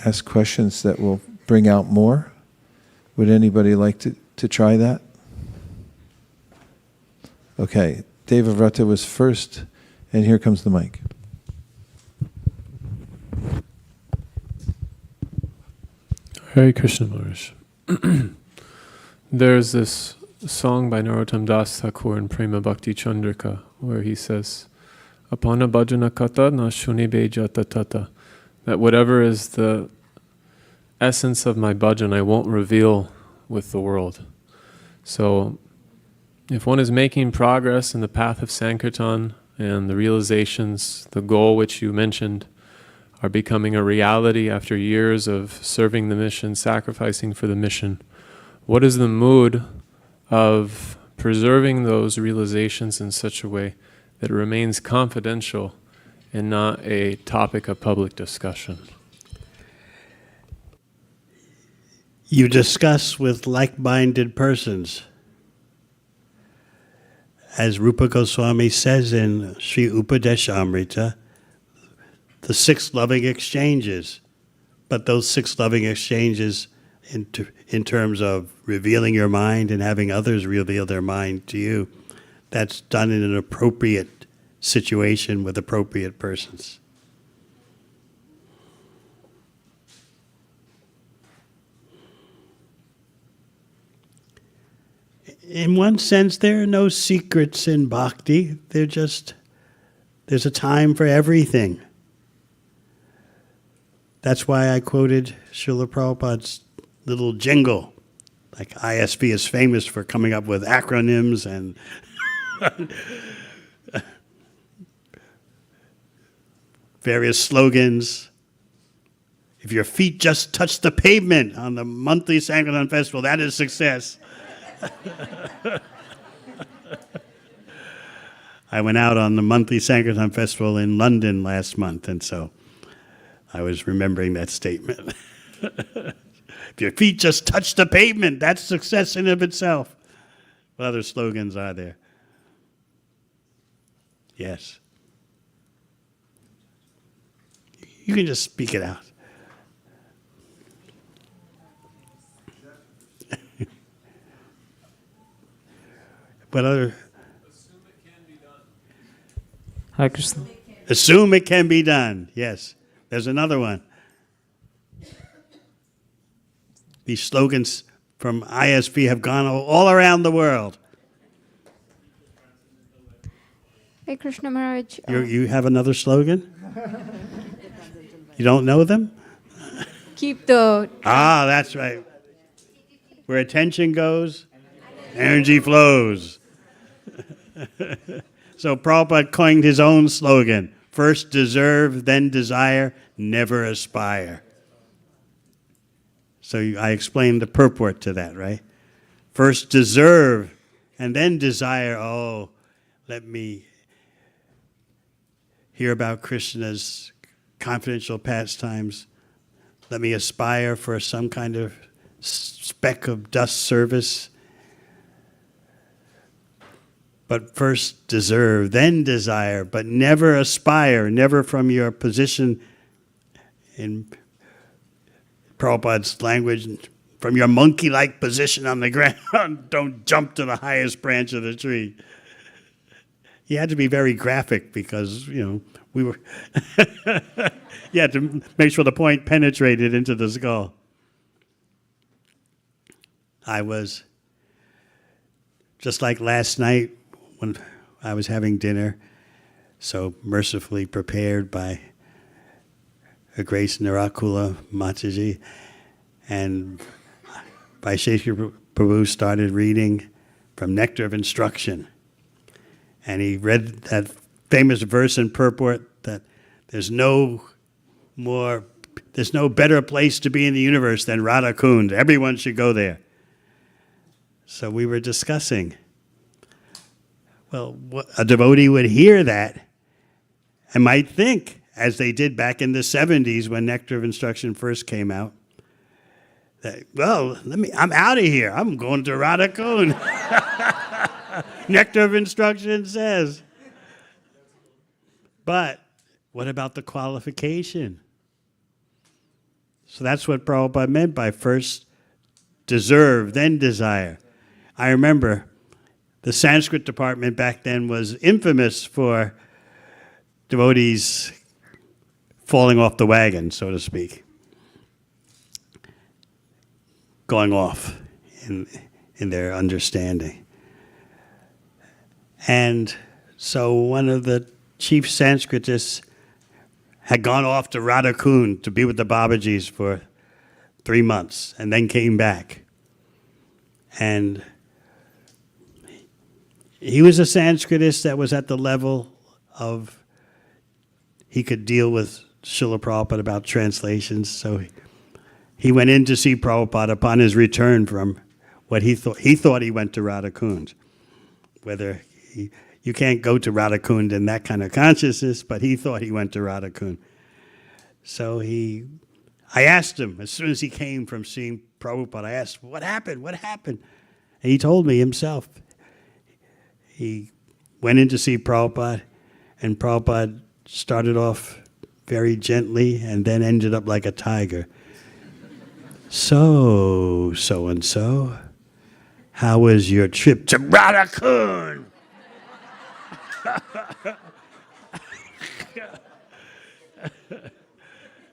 ask questions that will bring out more. Would anybody like to try that? Okay, Devamrita was first, and here comes the mic. Hare Krishna Maharaj. There's this song by Narottam Das Thakur in Prema Bhakti Chandrika where he says, Apana bhajana kata na shunibe jata tata, that whatever is the essence of my bhajan I won't reveal with the world. So if one is making progress in the path of Sankirtan and the realizations, the goal which you mentioned, are becoming a reality after years of serving the mission, sacrificing for the mission, what is the mood of preserving those realizations in such a way that it remains confidential and not a topic of public discussion? You discuss with like-minded persons. As Rupa Goswami says in Sri Upadeshamrita, the 6 loving exchanges. But those 6 loving exchanges in terms of revealing your mind and having others reveal their mind to you, that's done in an appropriate situation with appropriate persons. In one sense, there are no secrets in bhakti. There's a time for everything. That's why I quoted Srila Prabhupada's little jingle. Like ISV is famous for coming up with acronyms and various slogans. If your feet just touch the pavement on the monthly Sankirtan festival, that is success. I went out on the monthly Sankirtan festival in London last month, and so I was remembering that statement. If your feet just touch the pavement, that's success in of itself. What other slogans are there? Yes. You can just speak it out. What other? Assume it can be done. Hare Krishna. Assume it can be done. Yes. There's another one. These slogans from ISV have gone all around the world. Hey, Krishna Maharaj. You have another slogan? You don't know them? Keep the... Ah, that's right. Where attention goes, energy flows. So Prabhupada coined his own slogan: first deserve, then desire, never aspire. So I explained the purport to that, right? First deserve, and then desire, oh, let me hear about Krishna's confidential pastimes. Let me aspire for some kind of speck of dust service. But first deserve, then desire, but never aspire, never from your position, in Prabhupada's language, from your monkey-like position on the ground. Don't jump to the highest branch of the tree. He had to be very graphic because, we were... You had to make sure the point penetrated into the skull. I was, just like last night when I was having dinner, so mercifully prepared by Her Grace Nirakula Mataji, and Vaisesika Prabhu started reading from Nectar of Instruction. And he read that famous verse in purport that there's no better place to be in the universe than Radha Kund. Everyone should go there. So we were discussing, well, a devotee would hear that and might think, as they did back in the 70s when Nectar of Instruction first came out, that, well, I'm out of here. I'm going to Radha Kund. Nectar of Instruction says. But what about the qualification? So that's what Prabhupada meant by first deserve, then desire. I remember the Sanskrit department back then was infamous for devotees falling off the wagon, so to speak, going off in their understanding. And so one of the chief Sanskritists had gone off to Radha Kund to be with the Babajis for 3 months and then came back. And he was a Sanskritist that was at the level of, he could deal with Srila Prabhupada about translations. So he went in to see Prabhupada upon his return from what he thought he went to Radha Kund. Whether you can't go to Radha Kund in that kind of consciousness, but he thought he went to Radha Kund. So I asked him, as soon as he came from seeing Prabhupada, I asked, what happened? What happened? And he told me himself. He went in to see Prabhupada, and Prabhupada started off very gently and then ended up like a tiger. So-and-so, how was your trip to Radha Kund?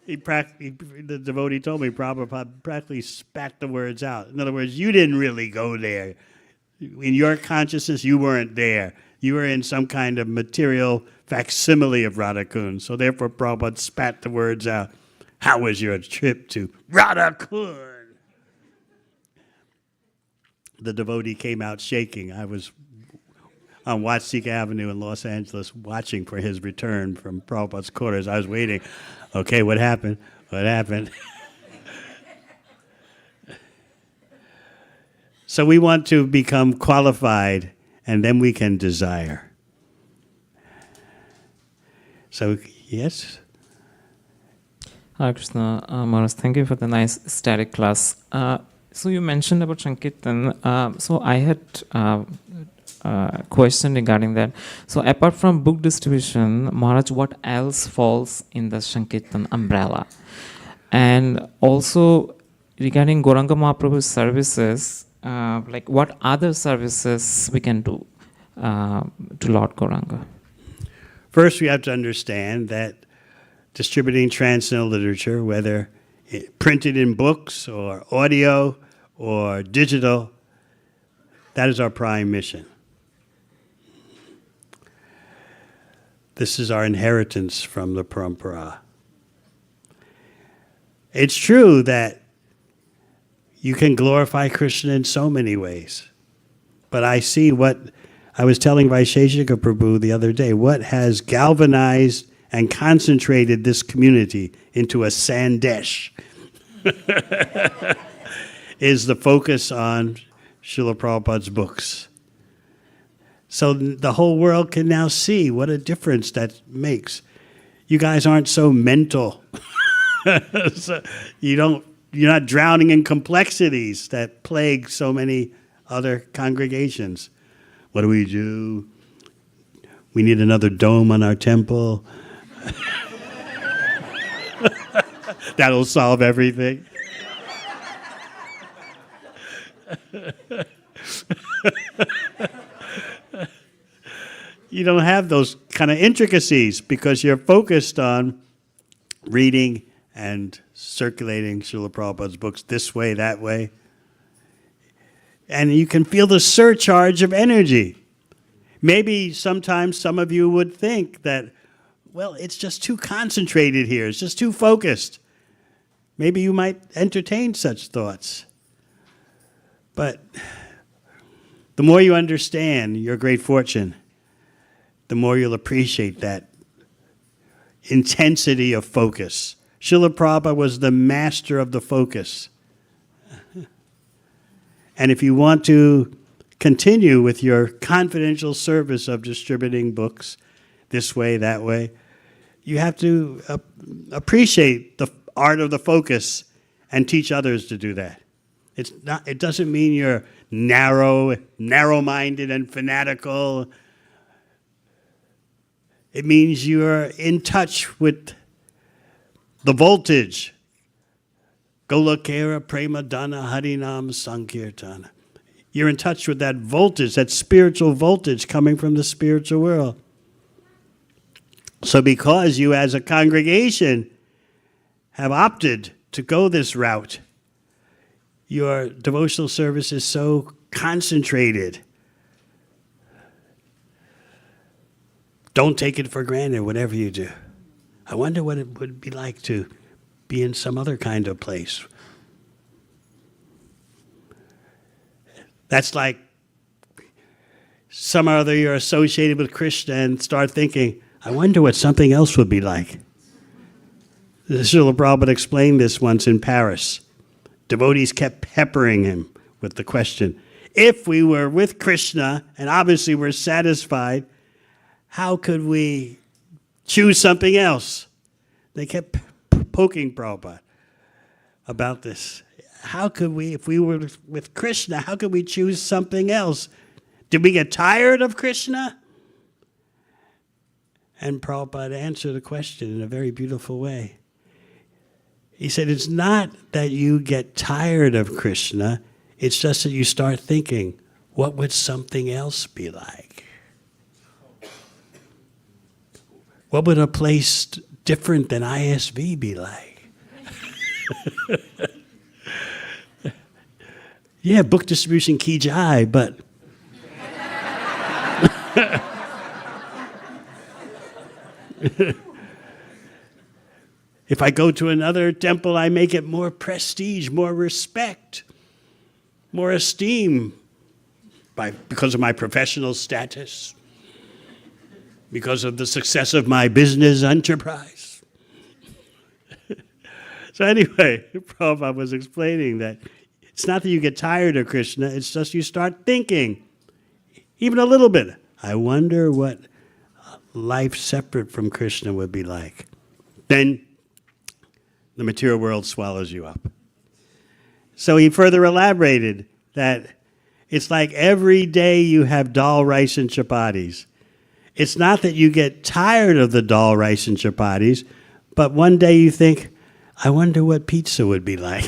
The devotee told me Prabhupada practically spat the words out. In other words, you didn't really go there. In your consciousness, you weren't there. You were in some kind of material facsimile of Radha Kund. So therefore, Prabhupada spat the words out. How was your trip to Radha Kund? The devotee came out shaking. I was on Vaisesika Avenue in Los Angeles watching for his return from Prabhupada's quarters. I was waiting. Okay, what happened? What happened? So we want to become qualified, and then we can desire. So, yes? Hare Krishna, Maharaj, thank you for the nice static class. So you mentioned about Sankirtan. So I had a question regarding that. So apart from book distribution, Maharaj, what else falls in the Sankirtan umbrella? And also regarding Gauranga Mahaprabhu's services, like what other services we can do to Lord Gauranga? First, we have to understand that distributing transcendental literature, whether printed in books or audio or digital, that is our prime mission. This is our inheritance from the parampara. It's true that you can glorify Krishna in so many ways. But I see what I was telling Vaisesika Prabhu the other day, what has galvanized and concentrated this community into a sandesh is the focus on Srila Prabhupada's books. So the whole world can now see what a difference that makes. You guys aren't so mental. So you're not drowning in complexities that plague so many other congregations. What do? We need another dome on our temple. That'll solve everything. You don't have those kind of intricacies because you're focused on reading and circulating Srila Prabhupada's books this way, that way. And you can feel the surcharge of energy. Maybe sometimes some of you would think that, well, it's just too concentrated here. It's just too focused. Maybe you might entertain such thoughts. But the more you understand your great fortune, the more you'll appreciate that intensity of focus. Srila Prabhupada was the master of the focus. And if you want to continue with your confidential service of distributing books this way, that way, you have to appreciate the art of the focus and teach others to do that. It doesn't mean you're narrow-minded and fanatical. It means you're in touch with the voltage. Golokera Prema Dana Harinam Sankirtana. You're in touch with that voltage, that spiritual voltage coming from the spiritual world. So because you as a congregation have opted to go this route, your devotional service is so concentrated. Don't take it for granted, whatever you do. I wonder what it would be like to be in some other kind of place. That's like some other you're associated with Krishna and start thinking, I wonder what something else would be like. Srila Prabhupada explained this once in Paris. Devotees kept peppering him with the question, if we were with Krishna and obviously we're satisfied, how could we choose something else? They kept poking Prabhupada about this. How could we, if we were with Krishna, how could we choose something else? Did we get tired of Krishna? And Prabhupada answered the question in a very beautiful way. He said, it's not that you get tired of Krishna, it's just that you start thinking, what would something else be like? What would a place different than ISV be like? Yeah, book distribution ki jai, but if I go to another temple, I make it more prestige, more respect, more esteem because of my professional status, because of the success of my business enterprise. So anyway, Prabhupada was explaining that it's not that you get tired of Krishna, it's just you start thinking, even a little bit, I wonder what life separate from Krishna would be like. Then the material world swallows you up. So he further elaborated that it's like every day you have dal, rice, and chapatis. It's not that you get tired of the dal, rice, and chapatis, but one day you think, I wonder what pizza would be like.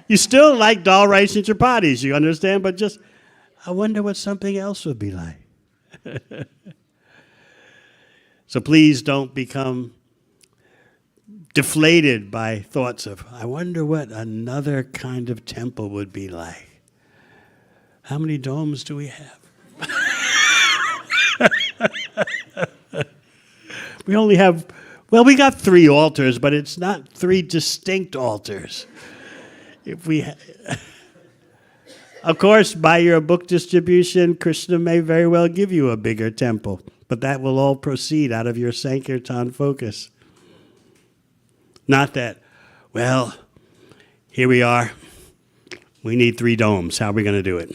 You still like dal, rice, and chapatis, you understand? But just, I wonder what something else would be like. So please don't become deflated by thoughts of, I wonder what another kind of temple would be like. How many domes do we have? We only have, well, we got 3 altars, but it's not 3 distinct altars. If we, of course, by your book distribution, Krishna may very well give you a bigger temple, but that will all proceed out of your Sankirtan focus. Not that, well, here we are. We need 3 domes. How are we going to do it?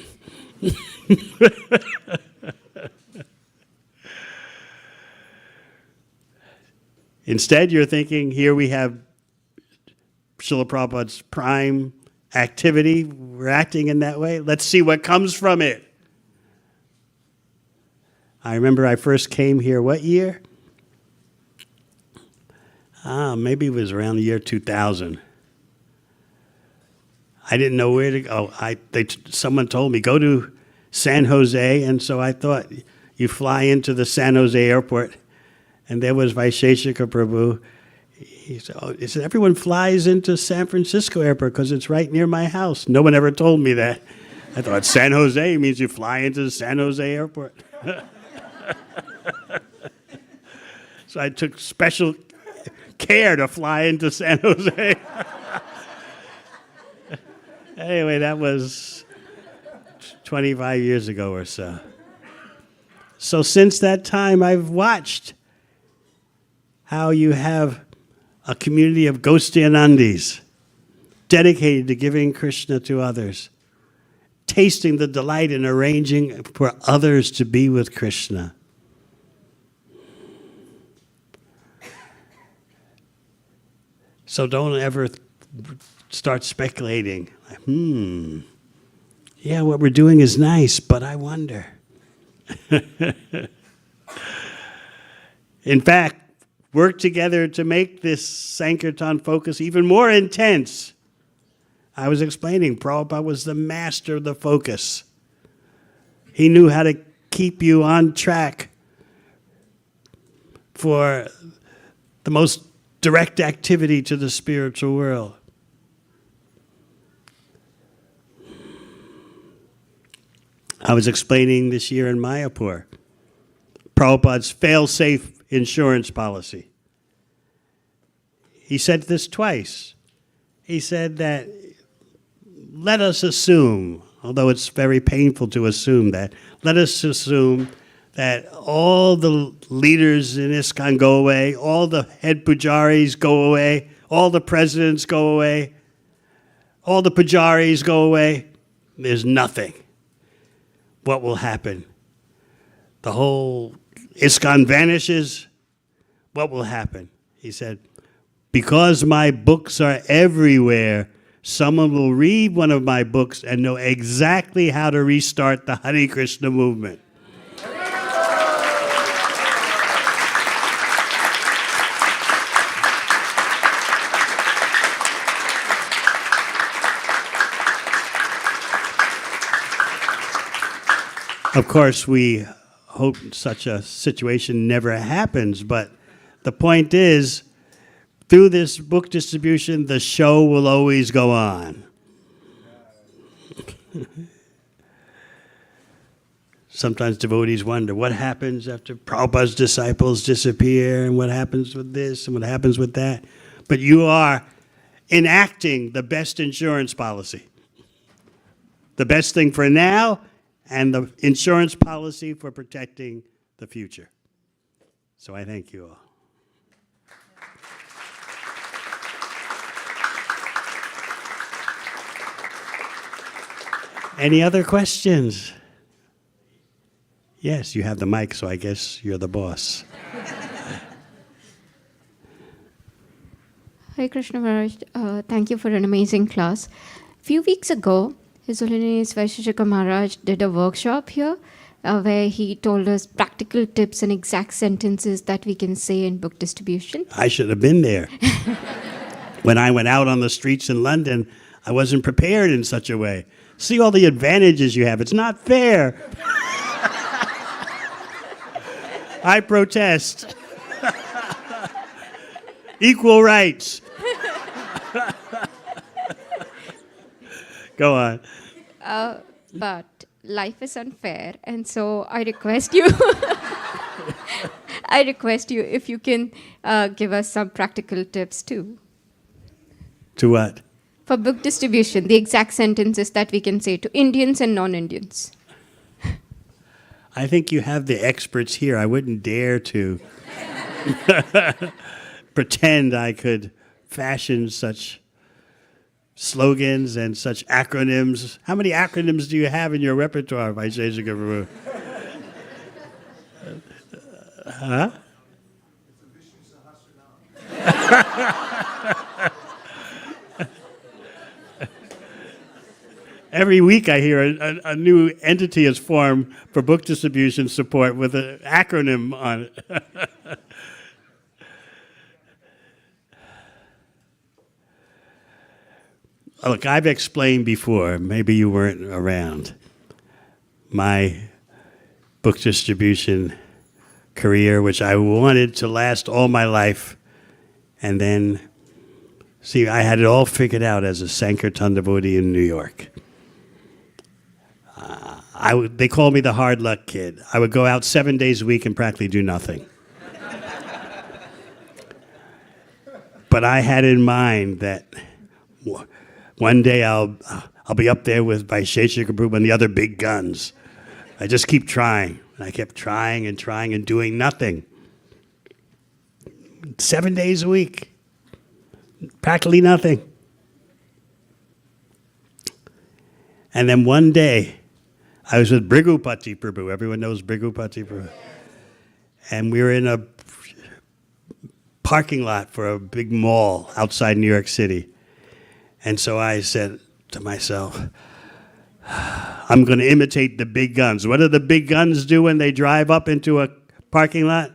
Instead, you're thinking, here we have Srila Prabhupada's prime activity. We're acting in that way. Let's see what comes from it. I remember I first came here, what year? Maybe it was around the year 2000. I didn't know where to go. Someone told me, go to San Jose, and so I thought you fly into the San Jose airport, and there was Vaisesika Prabhu. He said, everyone flies into San Francisco airport because it's right near my house. No one ever told me that. I thought San Jose means you fly into the San Jose airport. So I took special care to fly into San Jose. Anyway, that was 25 years ago or so. So since that time, I've watched how you have a community of Ghostianandis dedicated to giving Krishna to others, tasting the delight in arranging for others to be with Krishna. So don't ever start speculating. Yeah, what we're doing is nice, but I wonder. In fact, work together to make this Sankirtan focus even more intense. I was explaining, Prabhupada was the master of the focus. He knew how to keep you on track for the most direct activity to the spiritual world. I was explaining this year in Mayapur, Prabhupada's fail-safe insurance policy. He said this twice. He said that, let us assume, although it's very painful to assume that, let us assume that all the leaders in ISKCON go away, all the head pujaris go away, all the presidents go away, all the pujaris go away. There's nothing. What will happen? The whole ISKCON vanishes. What will happen? He said, because my books are everywhere, someone will read one of my books and know exactly how to restart the Hare Krishna movement. Of course, we hope such a situation never happens, but the point is, through this book distribution, the show will always go on. Sometimes devotees wonder, what happens after Prabhupada's disciples disappear, and what happens with this, and what happens with that? But you are enacting the best insurance policy. The best thing for now, and the insurance policy for protecting the future. So I thank you all. Any other questions? Yes, you have the mic, so I guess you're the boss. Hare Krishna Maharaj, thank you for an amazing class. A few weeks ago, His Holiness Vaisesika Maharaj did a workshop here where he told us practical tips and exact sentences that we can say in book distribution. I should have been there. When I went out on the streets in London, I wasn't prepared in such a way. See all the advantages you have. It's not fair. I protest. Equal rights. Go on. But life is unfair, and so I request you, if you can give us some practical tips too. To what? For book distribution, the exact sentences that we can say to Indians and non-Indians. I think you have the experts here. I wouldn't dare to pretend I could fashion such slogans and such acronyms. How many acronyms do you have in your repertoire, Vaisesika Prabhu? Huh? Every week I hear a new entity is formed for book distribution support with an acronym on it. Look, I've explained before, maybe you weren't around, my book distribution career, which I wanted to last all my life. And then, see, I had it all figured out as a Sankirtan devotee in New York. They called me the hard luck kid. I would go out 7 days a week and practically do nothing. But I had in mind that one day I'll be up there with Vaisesika Prabhupada and the other big guns. I just keep trying. And I kept trying and trying and doing nothing. 7 days a week. Practically nothing. And then one day, I was with Brigupati Prabhu. Everyone knows Brigupati Prabhu. And we were in a parking lot for a big mall outside New York City. And so I said to myself, I'm going to imitate the big guns. What do the big guns do when they drive up into a parking lot?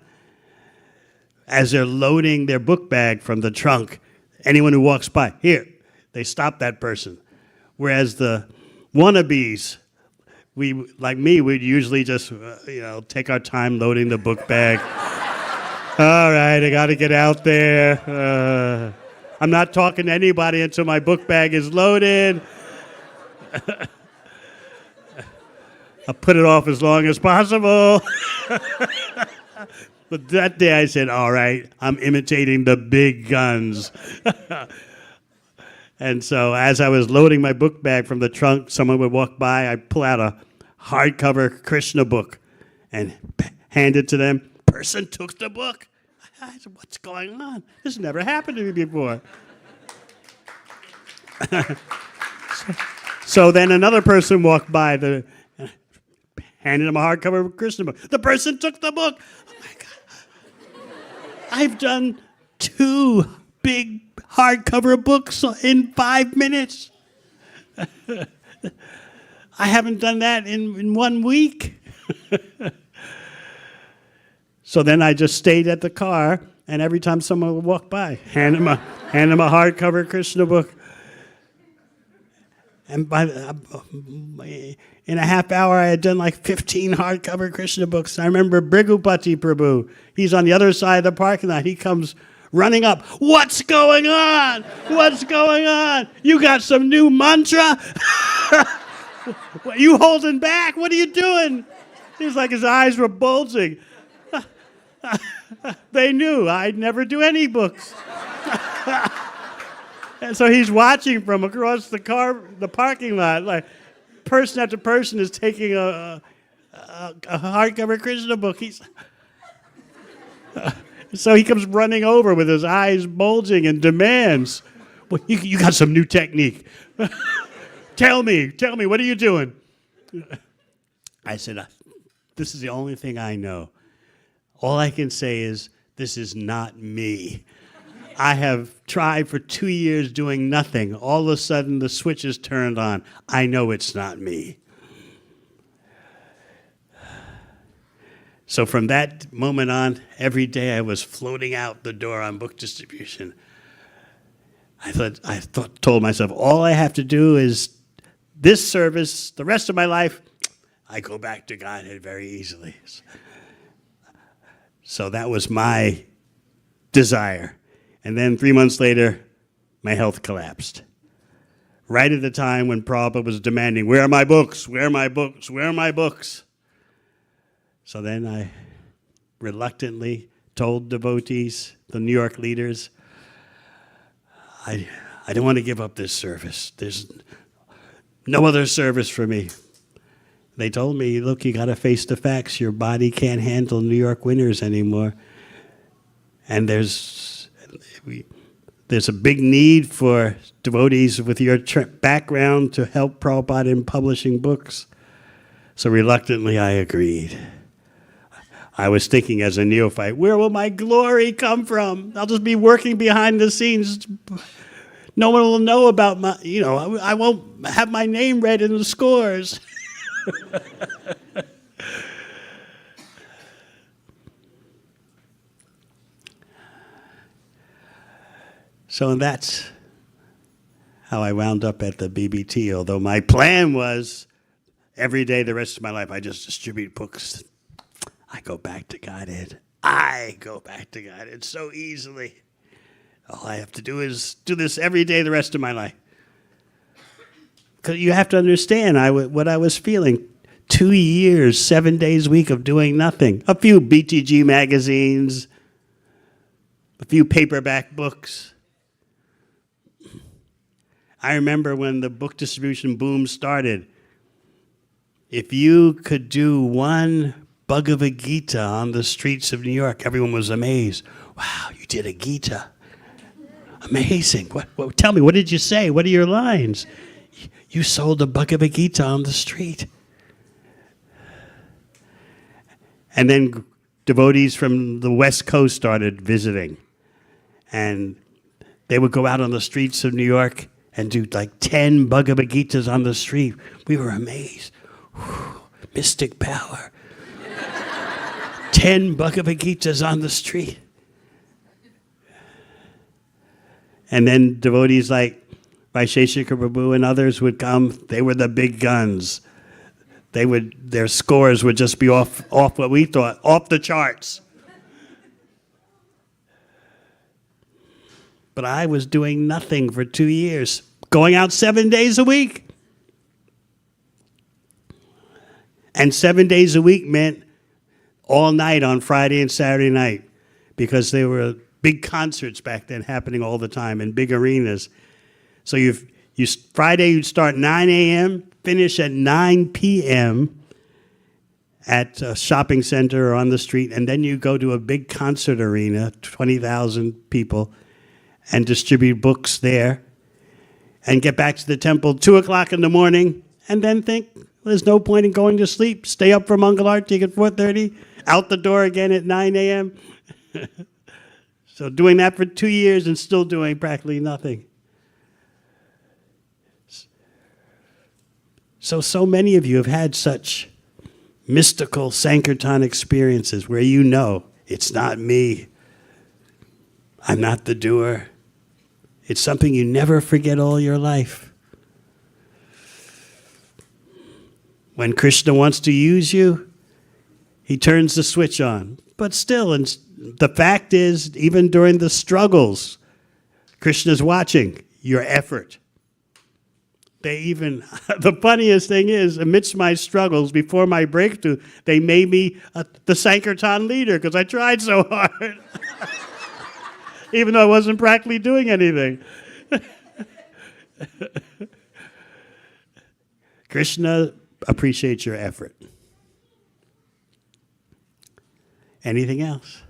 As they're loading their book bag from the trunk, anyone who walks by, here, they stop that person. Whereas the wannabes, like me, we'd usually just, take our time loading the book bag. All right, I got to get out there. I'm not talking to anybody until my book bag is loaded. I'll put it off as long as possible. But that day I said, all right, I'm imitating the big guns. And so as I was loading my book bag from the trunk, someone would walk by, I'd pull out a hardcover Krishna book and hand it to them. Person took the book. I said, what's going on? This never happened to me before. So then another person walked by, handed him a hardcover Krishna book. The person took the book. Oh my God. I've done 2 big hardcover books in 5 minutes. I haven't done that in 1 week. So then I just stayed at the car, and every time someone would walk by, hand him a hardcover Krishna book. And in a half hour, I had done like 15 hardcover Krishna books. I remember Brigupati Prabhu. He's on the other side of the parking lot. He comes running up. What's going on? What's going on? You got some new mantra? You holding back? What are you doing? He's like his eyes were bulging. They knew I'd never do any books. And so he's watching from across the parking lot, like person after person is taking a hardcover Krishna book. So he comes running over with his eyes bulging and demands, well, you got some new technique. Tell me, what are you doing? I said, this is the only thing I know. All I can say is, this is not me. I have tried for 2 years doing nothing. All of a sudden, the switch is turned on. I know it's not me. So from that moment on, every day I was floating out the door on book distribution. I told myself, all I have to do is this service, the rest of my life, I go back to Godhead very easily. So that was my desire. And then 3 months later, my health collapsed. Right at the time when Prabhupada was demanding, where are my books? Where are my books? Where are my books? So then I reluctantly told devotees, the New York leaders, I don't want to give up this service. There's no other service for me. They told me, look, you got to face the facts. Your body can't handle New York winters anymore. And there's a big need for devotees with your background to help Prabhupada in publishing books. So reluctantly, I agreed. I was thinking as a neophyte, where will my glory come from? I'll just be working behind the scenes. No one will know about my, I won't have my name read in the scores. So that's how I wound up at the BBT, although my plan was every day the rest of my life I just distribute books. I go back to Godhead. I go back to Godhead so easily. All I have to do is do this every day the rest of my life. Because you have to understand what I was feeling. 2 years, 7 days a week of doing nothing. A few BTG magazines, a few paperback books. I remember when the book distribution boom started, if you could do one Bhagavad Gita on the streets of New York. Everyone was amazed. Wow, you did a Gita. Amazing. What, tell me, what did you say? What are your lines? You sold a Bhagavad Gita on the street. And then devotees from the West Coast started visiting. And they would go out on the streets of New York and do like 10 Bhagavad Gitas on the street. We were amazed. Whew, mystic power. 10 Bhagavad Gitas on the street. And then devotees like Vaisesika Prabhupada and others would come. They were the big guns. Their scores would just be off what we thought, off the charts. But I was doing nothing for 2 years, going out 7 days a week. And 7 days a week meant all night on Friday and Saturday night, because there were big concerts back then happening all the time in big arenas. So Friday you'd start 9 a.m., finish at 9 p.m. at a shopping center or on the street, and then you go to a big concert arena, 20,000 people, and distribute books there, and get back to the temple 2 o'clock in the morning, and then think, there's no point in going to sleep. Stay up for Mangalarti at 4:30, out the door again at 9 a.m. So doing that for 2 years and still doing practically nothing. So many of you have had such mystical Sankirtana experiences where you know, it's not me. I'm not the doer. It's something you never forget all your life. When Krishna wants to use you, he turns the switch on. But still, and the fact is, even during the struggles, Krishna's watching your effort. The funniest thing is, amidst my struggles, before my breakthrough, they made me the Sankirtan leader because I tried so hard. Even though I wasn't practically doing anything. Krishna appreciates your effort. Anything else?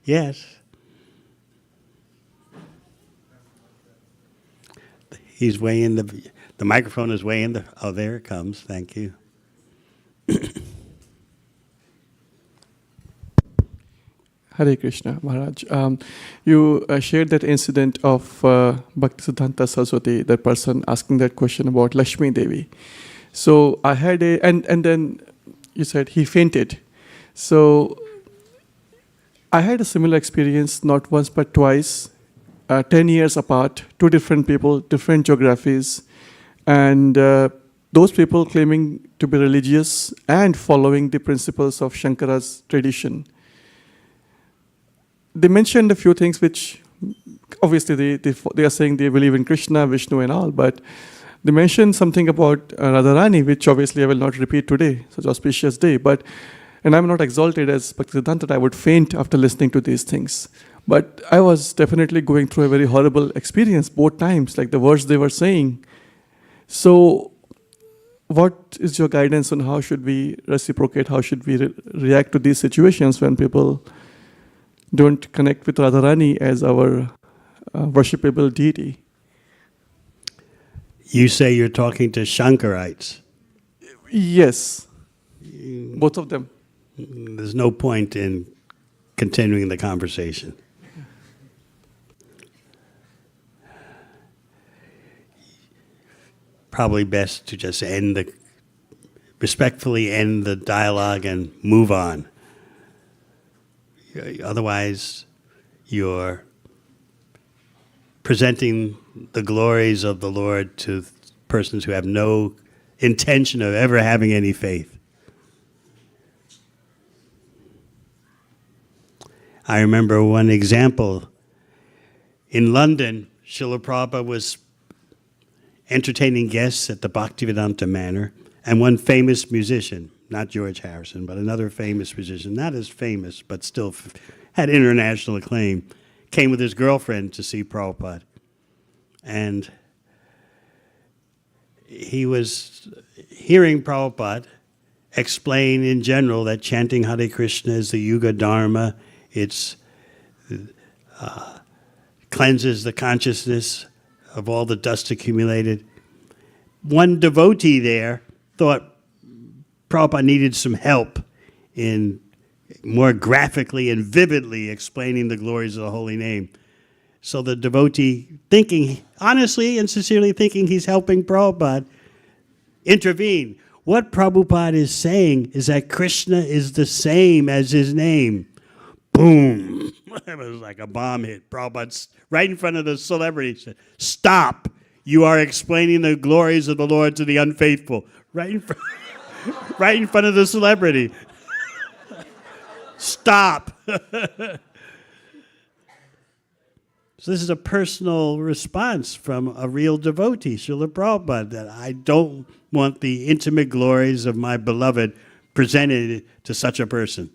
Yes. He's way in the microphone is way in the, oh, there it comes. Thank you. Hare Krishna, Maharaj. You shared that incident of Bhaktisiddhanta Saraswati, that person asking that question about Lakshmi Devi. So I had and then you said he fainted. So I had a similar experience, not once but twice, 10 years apart, two different people, different geographies, and those people claiming to be religious and following the principles of Shankara's tradition. They mentioned a few things which, obviously, they are saying they believe in Krishna, Vishnu and all, but they mentioned something about Radharani, which obviously I will not repeat today, such auspicious day, and I'm not exalted as Bhaktisiddhanta that I would faint after listening to these things. But I was definitely going through a very horrible experience both times, like the words they were saying. So what is your guidance on how should we reciprocate, how should we react to these situations when people don't connect with Radharani as our worshipable deity? You say you're talking to Shankarites. Yes, both of them. There's no point in continuing the conversation. Probably best to just respectfully end the dialogue and move on. Otherwise, you're presenting the glories of the Lord to persons who have no intention of ever having any faith. I remember one example. In London, Srila Prabhupada was entertaining guests at the Bhaktivedanta Manor, and one famous musician, not George Harrison, but another famous musician, not as famous, but still had international acclaim, came with his girlfriend to see Prabhupada. And he was hearing Prabhupada explain in general that chanting Hare Krishna is the Yuga Dharma. It's cleanses the consciousness of all the dust accumulated. One devotee there thought Prabhupada needed some help in more graphically and vividly explaining the glories of the holy name. So the devotee, thinking, honestly and sincerely thinking he's helping Prabhupada, intervene. What Prabhupada is saying is that Krishna is the same as his name. Boom. It was like a bomb hit. Prabhupada, right in front of the celebrity, said, "Stop. You are explaining the glories of the Lord to the unfaithful." Right in front, right in front of the celebrity. Stop. So this is a personal response from a real devotee, Srila Prabhupada, that I don't want the intimate glories of my beloved presented to such a person.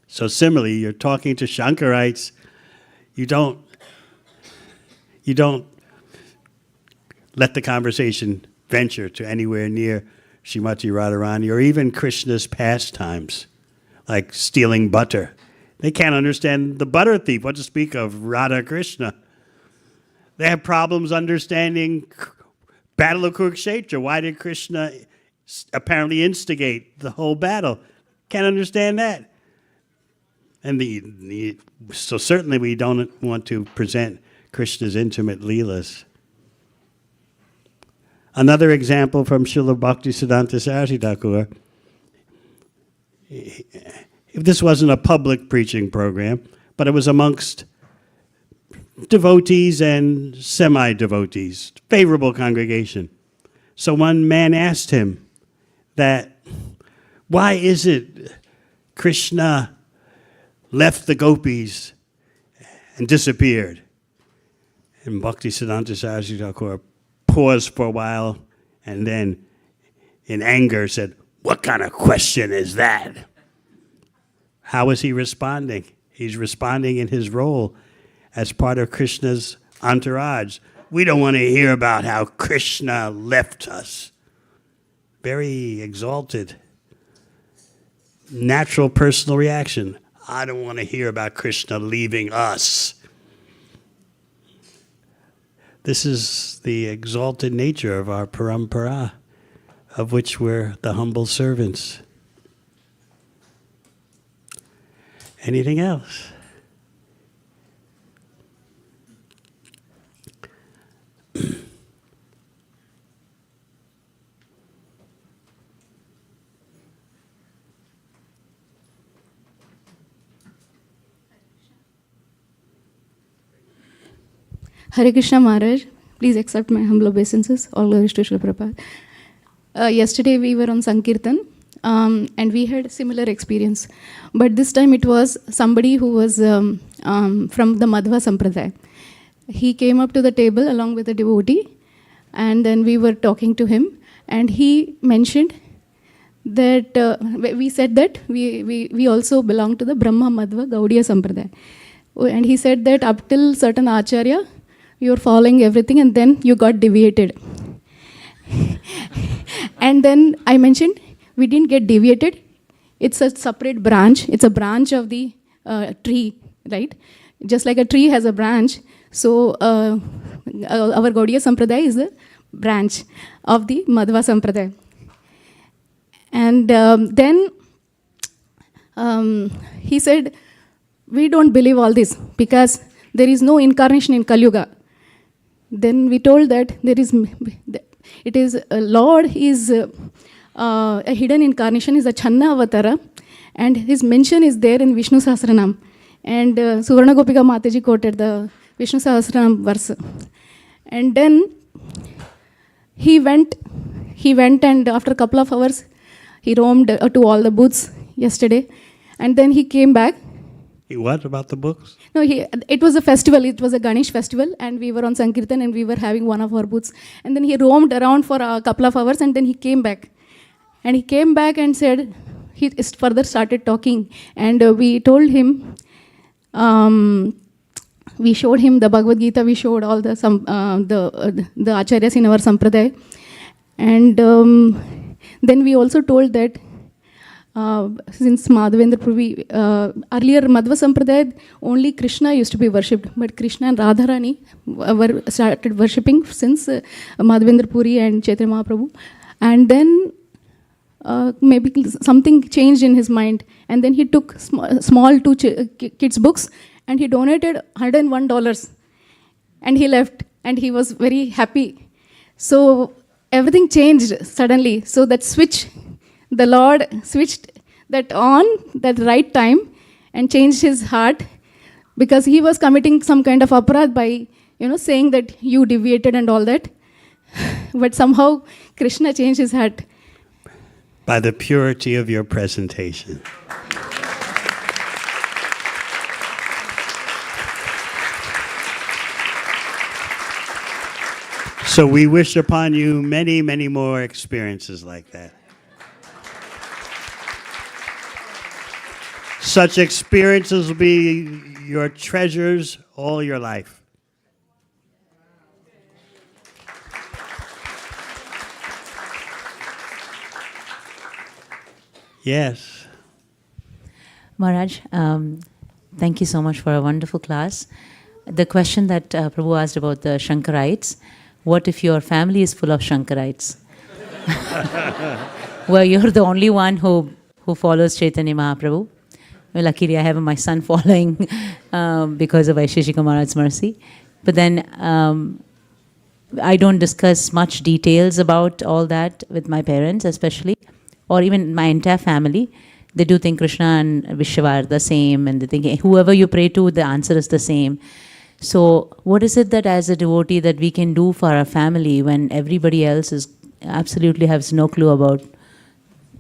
So similarly, you're talking to Shankarites, you don't let the conversation venture to anywhere near Srimati Radharani or even Krishna's pastimes, like stealing butter. They can't understand the butter thief, what to speak of Radha Krishna. They have problems understanding Battle of Kurukshetra. Why did Krishna apparently instigate the whole battle? Can't understand that. And so certainly we don't want to present Krishna's intimate leelas. Another example from Srila Bhaktisiddhanta Saraswati Thakur. If this wasn't a public preaching program, but it was amongst devotees and semi-devotees, favorable congregation. So one man asked him that, why is it Krishna left the gopis and disappeared? And Bhaktisiddhanta Saraswati Thakur paused for a while and then in anger said, "What kind of question is that?" How is he responding? He's responding in his role as part of Krishna's entourage. We don't want to hear about how Krishna left us. Very exalted. Natural personal reaction. I don't want to hear about Krishna leaving us. This is the exalted nature of our parampara, of which we're the humble servants. Anything else? Hare Krishna Maharaj, please accept my humble obeisances. All glories to Srila Prabhupada. Yesterday we were on Sankirtan and we had similar experience. But this time it was somebody who was from the Madhva Sampradaya. He came up to the table along with a devotee and then we were talking to him and he mentioned that, we said that we also belong to the Brahma Madhva Gaudiya Sampradaya. And he said that up till certain Acharya, you were following everything and then you got deviated. And then I mentioned, we didn't get deviated. It's a separate branch. It's a branch of the tree, right? Just like a tree has a branch. So our Gaudiya Sampradaya is the branch of the Madhva Sampradaya. And then he said, we don't believe all this because there is no incarnation in Kali Yuga. Then we told that Lord is a hidden incarnation, is a Channa Avatara, and his mention is there in Vishnu Sahasranam. And Suvarna Gopika Mataji quoted the Vishnu Sahasranam verse. And then he went and after a couple of hours, he roamed to all the booths yesterday. And then he came back. What about the books? No, it was a festival. It was a Ganesh festival, and we were on Sankirtan, and we were having one of our booths. And then he roamed around for a couple of hours, and then he came back. And he came back and said, he further started talking, and we told him, we showed him the Bhagavad Gita, we showed all the acharyas in our sampradaya, and Then we also told that since Madhavendra Puri, earlier Madhva Sampradaya, only Krishna used to be worshipped, but Krishna and Radharani were started worshipping since Madhavendra Puri and Chaitanya Mahaprabhu. And then maybe something changed in his mind, and then he took small two kids' books and he donated $101, and he left, and he was very happy. So everything changed suddenly. So that switch, the Lord switched that on that right time and changed his heart, because he was committing some kind of aparadh by saying that you deviated and all that. But somehow Krishna changed his heart. By the purity of your presentation. So we wish upon you many, many more experiences like that. Such experiences will be your treasures all your life. Yes. Maharaj, thank you so much for a wonderful class. The question that Prabhu asked about the Shankarites, what if your family is full of Shankarites? Well, you're the only one who follows Chaitanya Mahaprabhu. Well, luckily I have my son following because of Vaisesika Maharaj's mercy. But then I don't discuss much details about all that with my parents especially, or even my entire family. They do think Krishna and Vishnu are the same, and they think whoever you pray to, the answer is the same. So what is it that as a devotee that we can do for our family when everybody else is absolutely has no clue about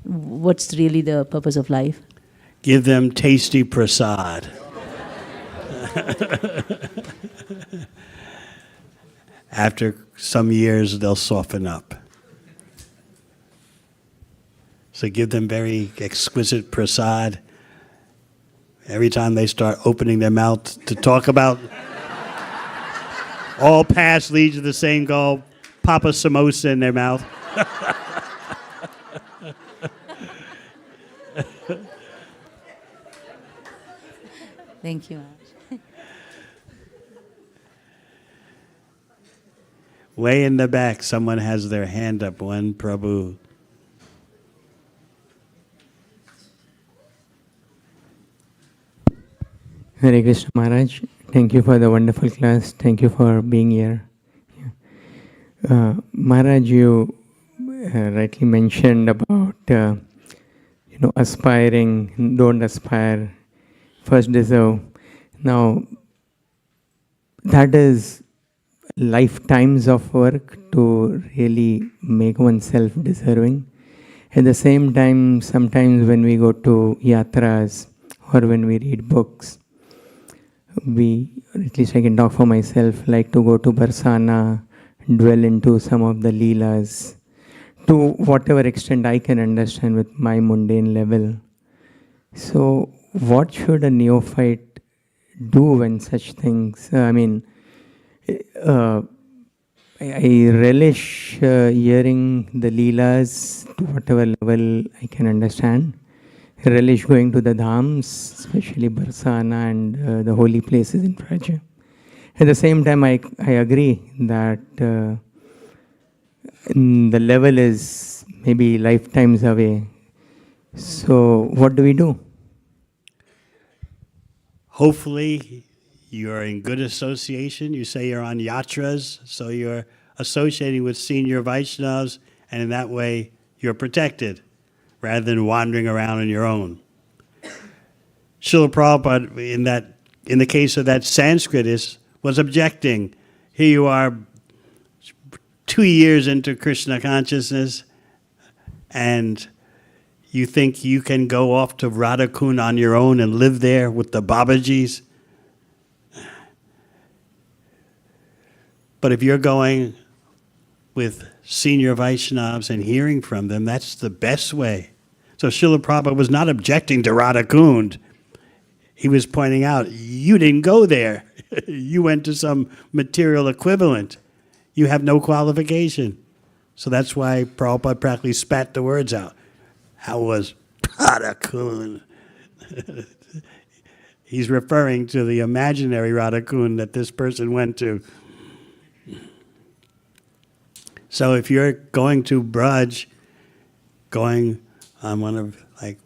what's really the purpose of life? Give them tasty prasad. After some years, they'll soften up. So give them very exquisite prasad. Every time they start opening their mouth to talk about all paths lead to the same goal, pop a samosa in their mouth. Thank you, Maharaj. Way in the back, someone has their hand up. One Prabhu. Hare Krishna Maharaj, thank you for the wonderful class. Thank you for being here. Maharaj, you rightly mentioned about aspiring, don't aspire, first deserve. Now, that is lifetimes of work to really make oneself deserving. At the same time, sometimes when we go to yatras or when we read books, we, at least I can talk for myself, like to go to Barsana, dwell into some of the Leelas, to whatever extent I can understand with my mundane level. So, what should a neophyte do when such things, I relish hearing the Leelas to whatever level I can understand. I relish going to the dhams, especially Barsana and the holy places in Raja. At the same time, I agree that the level is maybe lifetimes away. So, what do we do? Hopefully, you're in good association. You say you're on yatras, so you're associating with senior Vaishnavas, and in that way, you're protected, rather than wandering around on your own. Srila Prabhupada, in the case of that Sanskritist, was objecting. Here you are 2 years into Krishna consciousness, and you think you can go off to Radhakund on your own and live there with the Babajis? But if you're going with senior Vaishnavas and hearing from them, that's the best way. So Srila Prabhupada was not objecting to Radhakund. He was pointing out, you didn't go there. You went to some material equivalent. You have no qualification. So that's why Prabhupada practically spat the words out. How was Radhakund? He's referring to the imaginary Radhakund that this person went to. So if you're going to Braj, going on one of like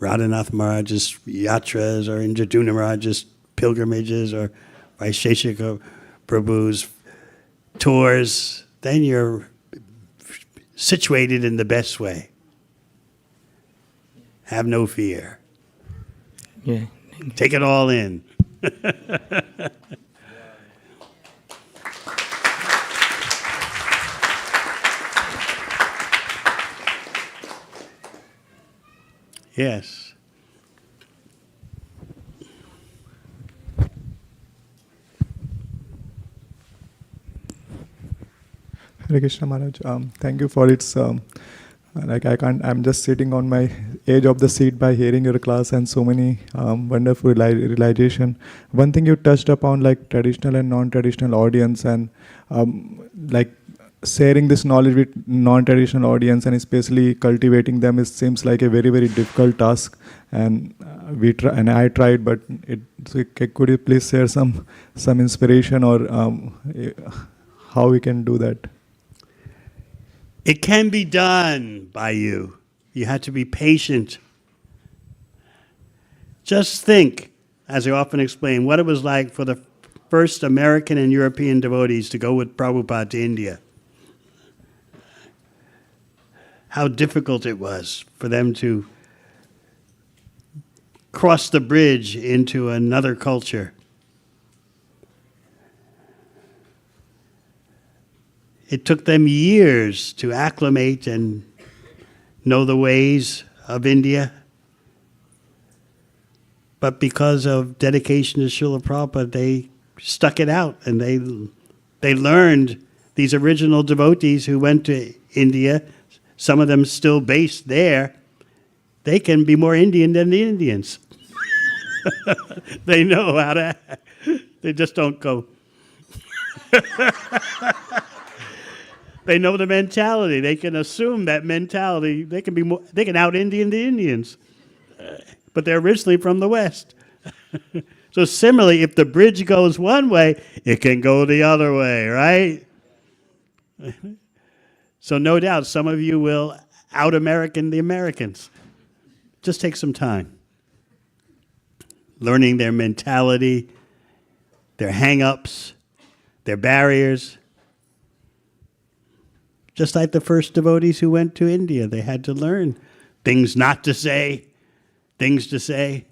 Radhanath Maharaj's yatras or Indradyumna Maharaj's pilgrimages or Vaisesika Prabhu's tours, then you're situated in the best way. Have no fear. Yeah. Take it all in. Yes. Hare Krishna Maharaj, thank you for its I'm just sitting on my edge of the seat by hearing your class and so many wonderful realization. One thing you touched upon, like traditional and non-traditional audience, and like sharing this knowledge with non-traditional audience, and especially cultivating them, it seems like a very, very difficult task. And I tried, but so could you please share some inspiration or how we can do that? It can be done by you. You have to be patient. Just think, as I often explain, what it was like for the first American and European devotees to go with Prabhupada to India. How difficult it was for them to cross the bridge into another culture. It took them years to acclimate and know the ways of India. But because of dedication to Srila Prabhupada, they stuck it out, and they learned. These original devotees who went to India, some of them still based there, they can be more Indian than the Indians. They know how to, they just don't go. They know the mentality. They can assume that mentality. They can out-Indian the Indians. But they're originally from the West. So similarly, if the bridge goes one way, it can go the other way, right? So no doubt some of you will out-American the Americans. Just take some time. Learning their mentality, their hang-ups, their barriers. Just like the first devotees who went to India, they had to learn things not to say, things to say.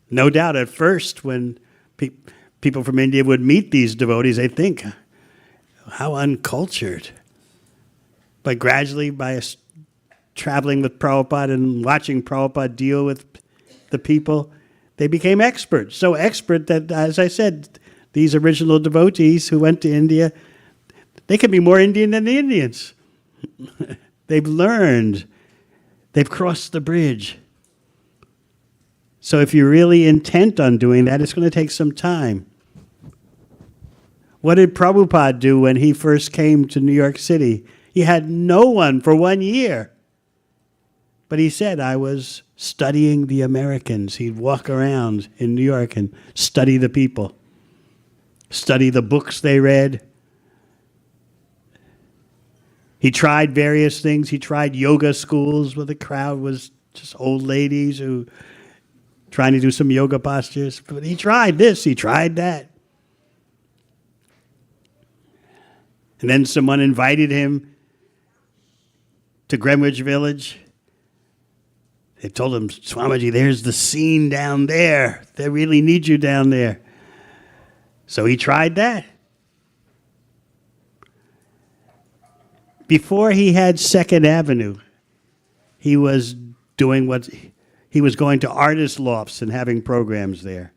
No doubt at first when people from India would meet these devotees, they'd think, how uncultured. But gradually, by traveling with Prabhupada and watching Prabhupada deal with the people, they became experts. So expert that, as I said, these original devotees who went to India, they can be more Indian than the Indians. They've learned. They've crossed the bridge. So if you're really intent on doing that, it's going to take some time. What did Prabhupada do when he first came to New York City? He had no one for 1 year. But he said, I was studying the Americans. He'd walk around in New York and study the people. Study the books they read. He tried various things. He tried yoga schools where the crowd was just old ladies who trying to do some yoga postures. But he tried this, he tried that. And then someone invited him to Greenwich Village. They told him, Swamiji, there's the scene down there. They really need you down there. So he tried that. Before he had Second Avenue, he was doing he was going to artist lofts and having programs there.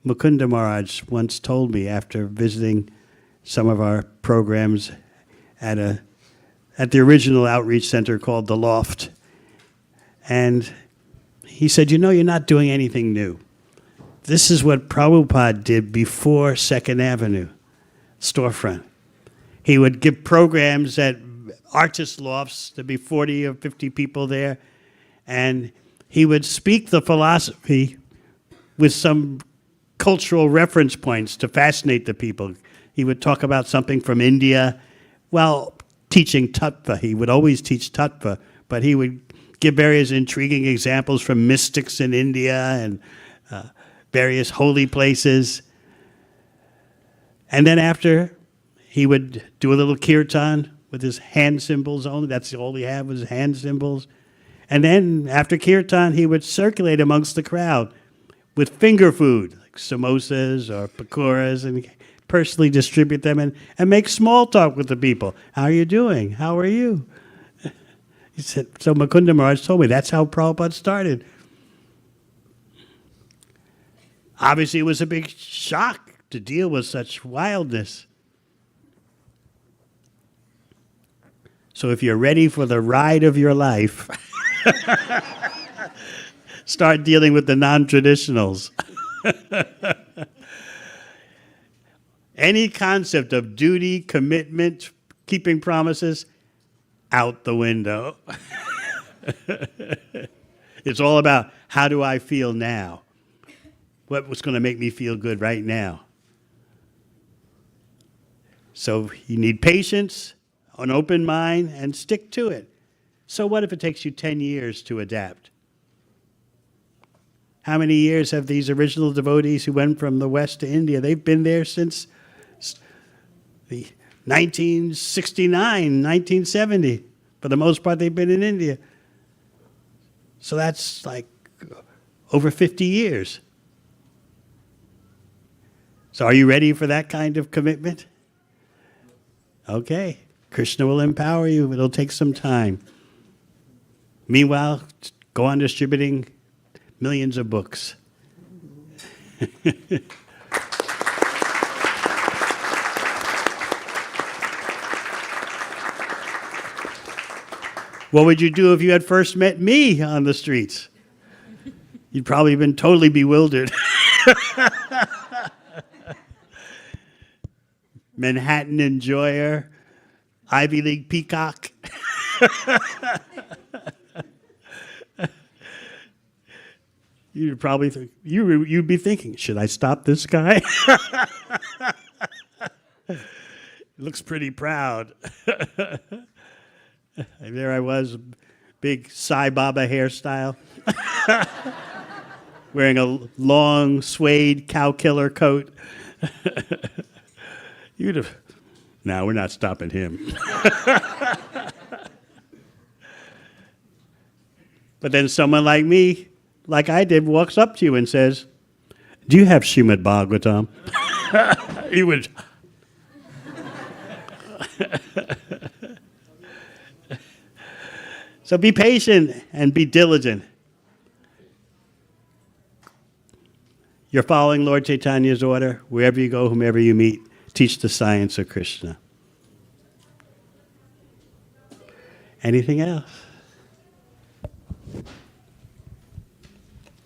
Mukunda Maharaj once told me after visiting some of our programs at the original outreach center called The Loft. And he said, you're not doing anything new. This is what Prabhupada did before Second Avenue storefront. He would give programs at artist lofts. There'd be 40 or 50 people there. And he would speak the philosophy with some cultural reference points to fascinate the people. He would talk about something from India while teaching tattva. He would always teach tattva, but he would give various intriguing examples from mystics in India and various holy places. And then after, he would do a little kirtan with his hand symbols only. That's all he had was hand symbols. And then after kirtan, he would circulate amongst the crowd with finger food, like samosas or pakoras, and personally distribute them and make small talk with the people. How are you doing? How are you? He said, so Mukunda Maharaj told me that's how Prabhupada started. Obviously, it was a big shock to deal with such wildness. So if you're ready for the ride of your life, start dealing with the non-traditionals. Any concept of duty, commitment, keeping promises, out the window. It's all about how do I feel now? What's going to make me feel good right now? So you need patience, an open mind, and stick to it. So what if it takes you 10 years to adapt? How many years have these original devotees who went from the West to India? They've been there since the 1969, 1970. For the most part, they've been in India. So that's like over 50 years. So are you ready for that kind of commitment? Okay. Krishna will empower you. It'll take some time. Meanwhile, go on distributing millions of books. What would you do if you had first met me on the streets? You'd probably been totally bewildered. Manhattan enjoyer, Ivy League peacock. You'd probably think, you'd be thinking, should I stop this guy? He looks pretty proud. And there I was, big Sai Baba hairstyle, wearing a long suede cow killer coat. You'd have, no, we're not stopping him. But then someone like me, like I did, walks up to you and says, do you have Srimad Bhagavatam? You would. So be patient and be diligent. You're following Lord Chaitanya's order. Wherever you go, whomever you meet, teach the science of Krishna. Anything else?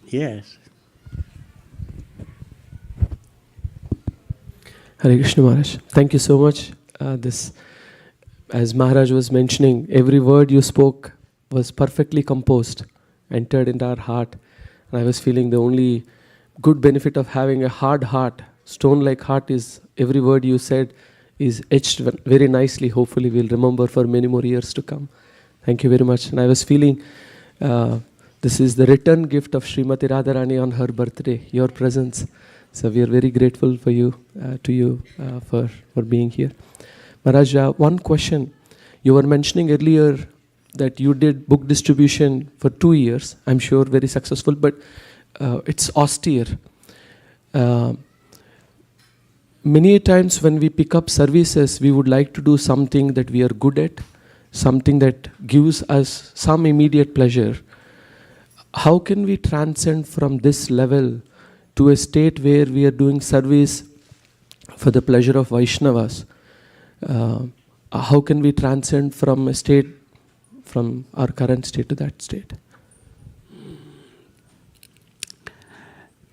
Yes. Hare Krishna Maharaj. Thank you so much. As Maharaj was mentioning, every word you spoke was perfectly composed, entered into our heart. And I was feeling the only good benefit of having a hard heart, stone-like heart, is every word you said is etched very nicely. Hopefully we'll remember for many more years to come. Thank you very much. And I was feeling this is the return gift of Srimati Radharani on her birthday, your presence. So we are very grateful for you, for being here. Maharaj, one question. You were mentioning earlier that you did book distribution for 2 years. I'm sure very successful, but it's austere. Many times when we pick up services, we would like to do something that we are good at, something that gives us some immediate pleasure. How can we transcend from this level to a state where we are doing service for the pleasure of Vaishnavas? How can we transcend from a state, from our current state to that state?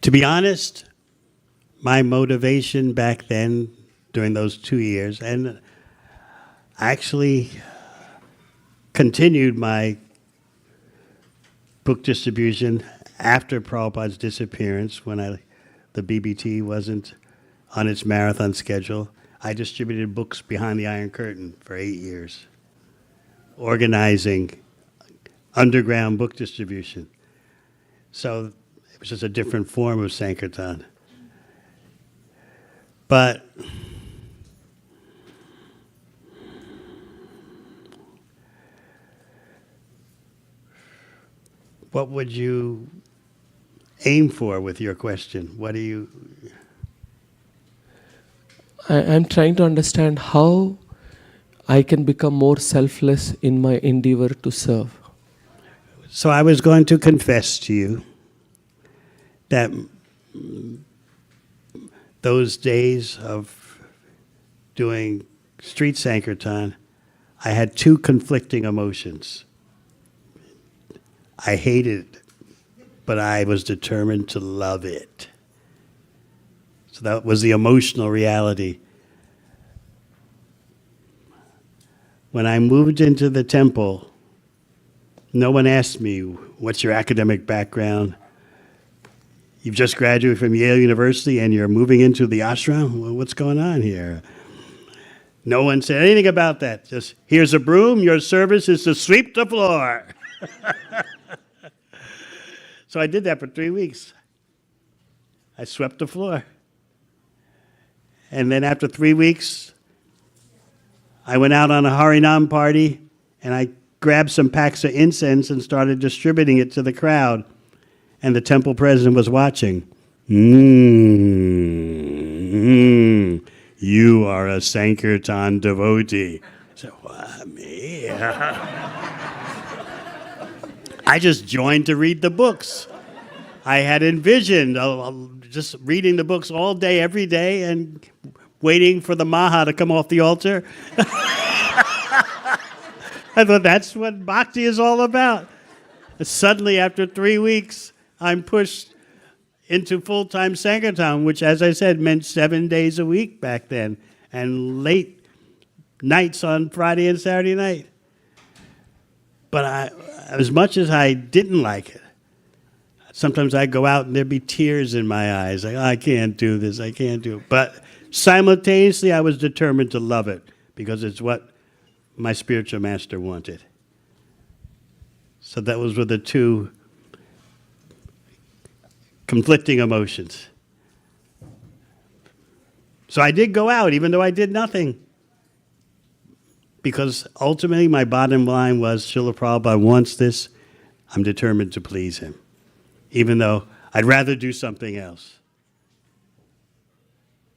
To be honest, my motivation back then, during those 2 years, and actually continued my book distribution after Prabhupada's disappearance, when the BBT wasn't on its marathon schedule. I distributed books behind the Iron Curtain for 8 years, organizing underground book distribution. So it was just a different form of Sankirtan. But what would you aim for with your question? What do you... I'm trying to understand how I can become more selfless in my endeavor to serve. So I was going to confess to you that those days of doing street Sankirtan, I had two conflicting emotions. I hated it, but I was determined to love it. So that was the emotional reality. When I moved into the temple, no one asked me, what's your academic background? You've just graduated from Yale University and you're moving into the ashram? Well, what's going on here? No one said anything about that. Just, here's a broom, your service is to sweep the floor. So I did that for 3 weeks. I swept the floor. And then after 3 weeks, I went out on a Harinam party and I grabbed some packs of incense and started distributing it to the crowd. And the temple president was watching. You are a Sankirtan devotee. So, me? I just joined to read the books. I had envisioned just reading the books all day, every day, and waiting for the Maha to come off the altar. I thought that's what bhakti is all about. And suddenly, after 3 weeks, I'm pushed into full-time Sankirtan, which, as I said, meant 7 days a week back then, and late nights on Friday and Saturday night. But as much as I didn't like it, sometimes I'd go out and there'd be tears in my eyes. Like, I can't do this, I can't do it. But simultaneously, I was determined to love it because it's what my spiritual master wanted. So that was with the two conflicting emotions. So I did go out, even though I did nothing. Because ultimately, my bottom line was, Srila Prabhupada wants this, I'm determined to please him. Even though I'd rather do something else.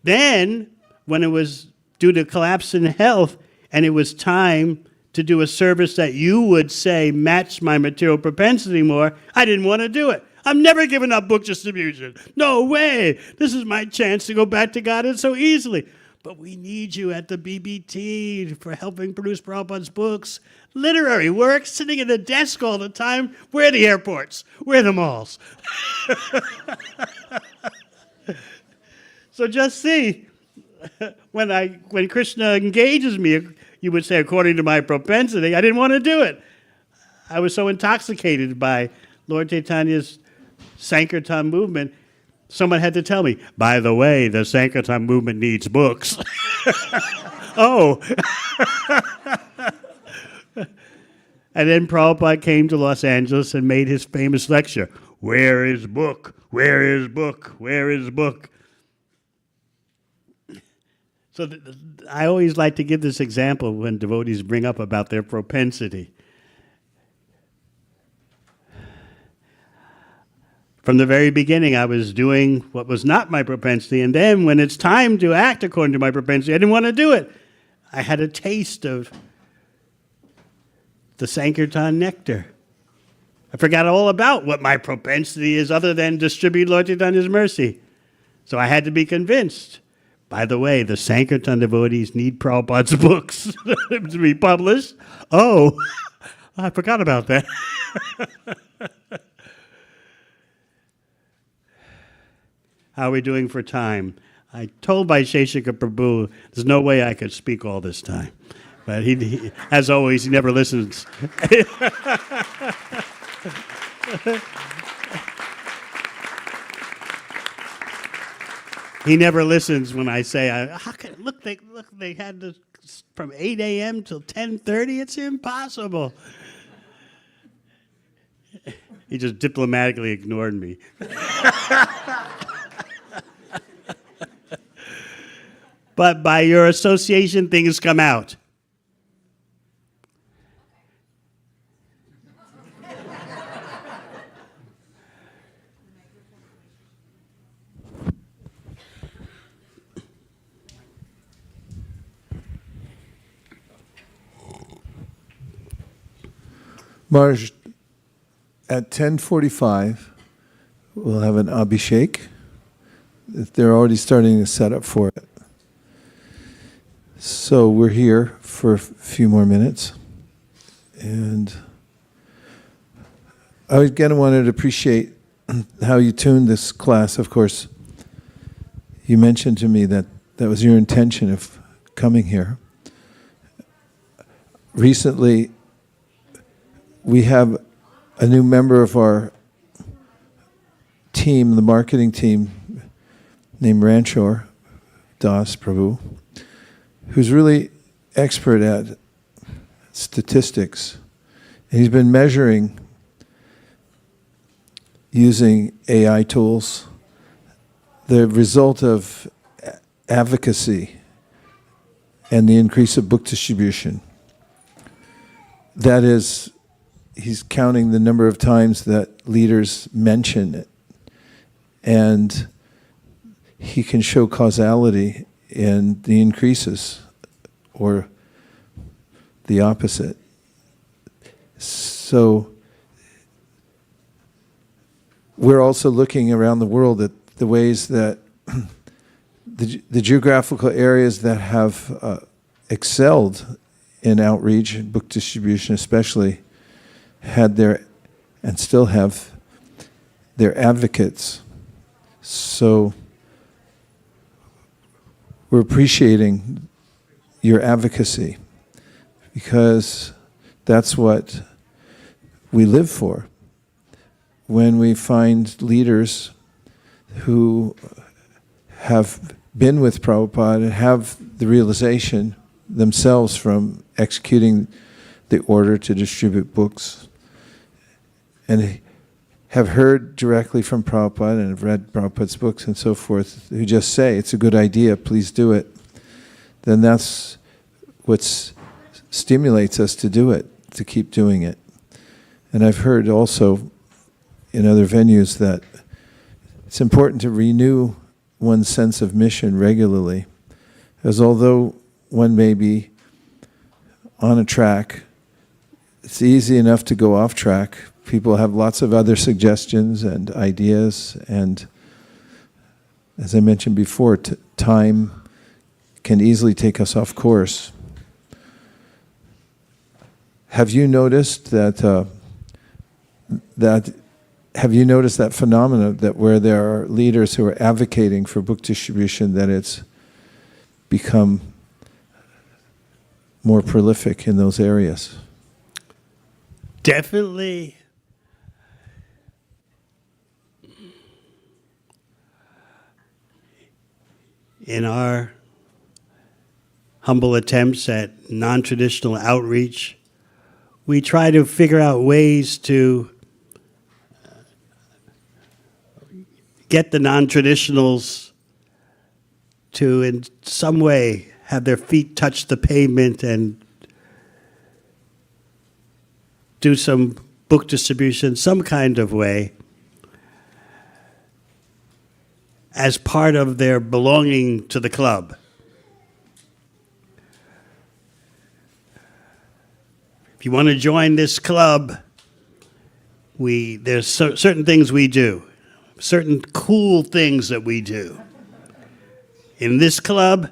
Then, when it was due to collapse in health, and it was time to do a service that you would say matched my material propensity more, I didn't want to do it. I'm never giving up book distribution. No way. This is my chance to go back to God so easily. But we need you at the BBT for helping produce Prabhupada's books. Literary work, sitting at a desk all the time. Where are the airports? Where are the malls? So just see, when Krishna engages me, you would say, according to my propensity, I didn't want to do it. I was so intoxicated by Lord Chaitanya's Sankirtan movement, someone had to tell me, by the way, the Sankirtan movement needs books. Oh. And then Prabhupada came to Los Angeles and made his famous lecture, Where is book? Where is book? Where is book? So I always like to give this example when devotees bring up about their propensity. From the very beginning, I was doing what was not my propensity, and then when it's time to act according to my propensity, I didn't want to do it. I had a taste of the Sankirtan nectar. I forgot all about what my propensity is other than distribute Lord Chaitanya's mercy. So I had to be convinced. By the way, the Sankirtan devotees need Prabhupada's books to be published. Oh, I forgot about that. How are we doing for time? I told Vaisesika Prabhu there's no way I could speak all this time. But he as always, he never listens. He never listens when I say, how can, look, they had this from 8 a.m. till 10:30. It's impossible. He just diplomatically ignored me. But by your association, things come out. Maharaj, at 10:45, we'll have an abhishek. They're already starting to set up for it. So we're here for a few more minutes. And I again wanted to appreciate how you tuned this class. Of course, you mentioned to me that that was your intention of coming here. Recently, we have a new member of our team, the marketing team, named Ranchor Das Prabhu, who's really expert at statistics. And he's been measuring, using AI tools, the result of advocacy and the increase of book distribution. That is, he's counting the number of times that leaders mention it. And he can show causality in the increases or the opposite. So we're also looking around the world at the ways that the geographical areas that have excelled in outreach and book distribution especially had their, and still have, their advocates. So we're appreciating your advocacy because that's what we live for. When we find leaders who have been with Prabhupada and have the realization themselves from executing the order to distribute books and have heard directly from Prabhupada and have read Prabhupada's books and so forth, who just say, it's a good idea, please do it, then that's what stimulates us to do it, to keep doing it. And I've heard also in other venues that it's important to renew one's sense of mission regularly, as although one may be on a track, it's easy enough to go off track. People have lots of other suggestions and ideas, and as I mentioned before, time can easily take us off course. Have you noticed that have you noticed that phenomena that where there are leaders who are advocating for book distribution, that it's become more prolific in those areas? Definitely. In our humble attempts at non-traditional outreach, we try to figure out ways to get the non-traditionals to, in some way, have their feet touch the pavement and do some book distribution, some kind of way, as part of their belonging to the club. If you want to join this club, there's certain things we do, certain cool things that we do. In this club,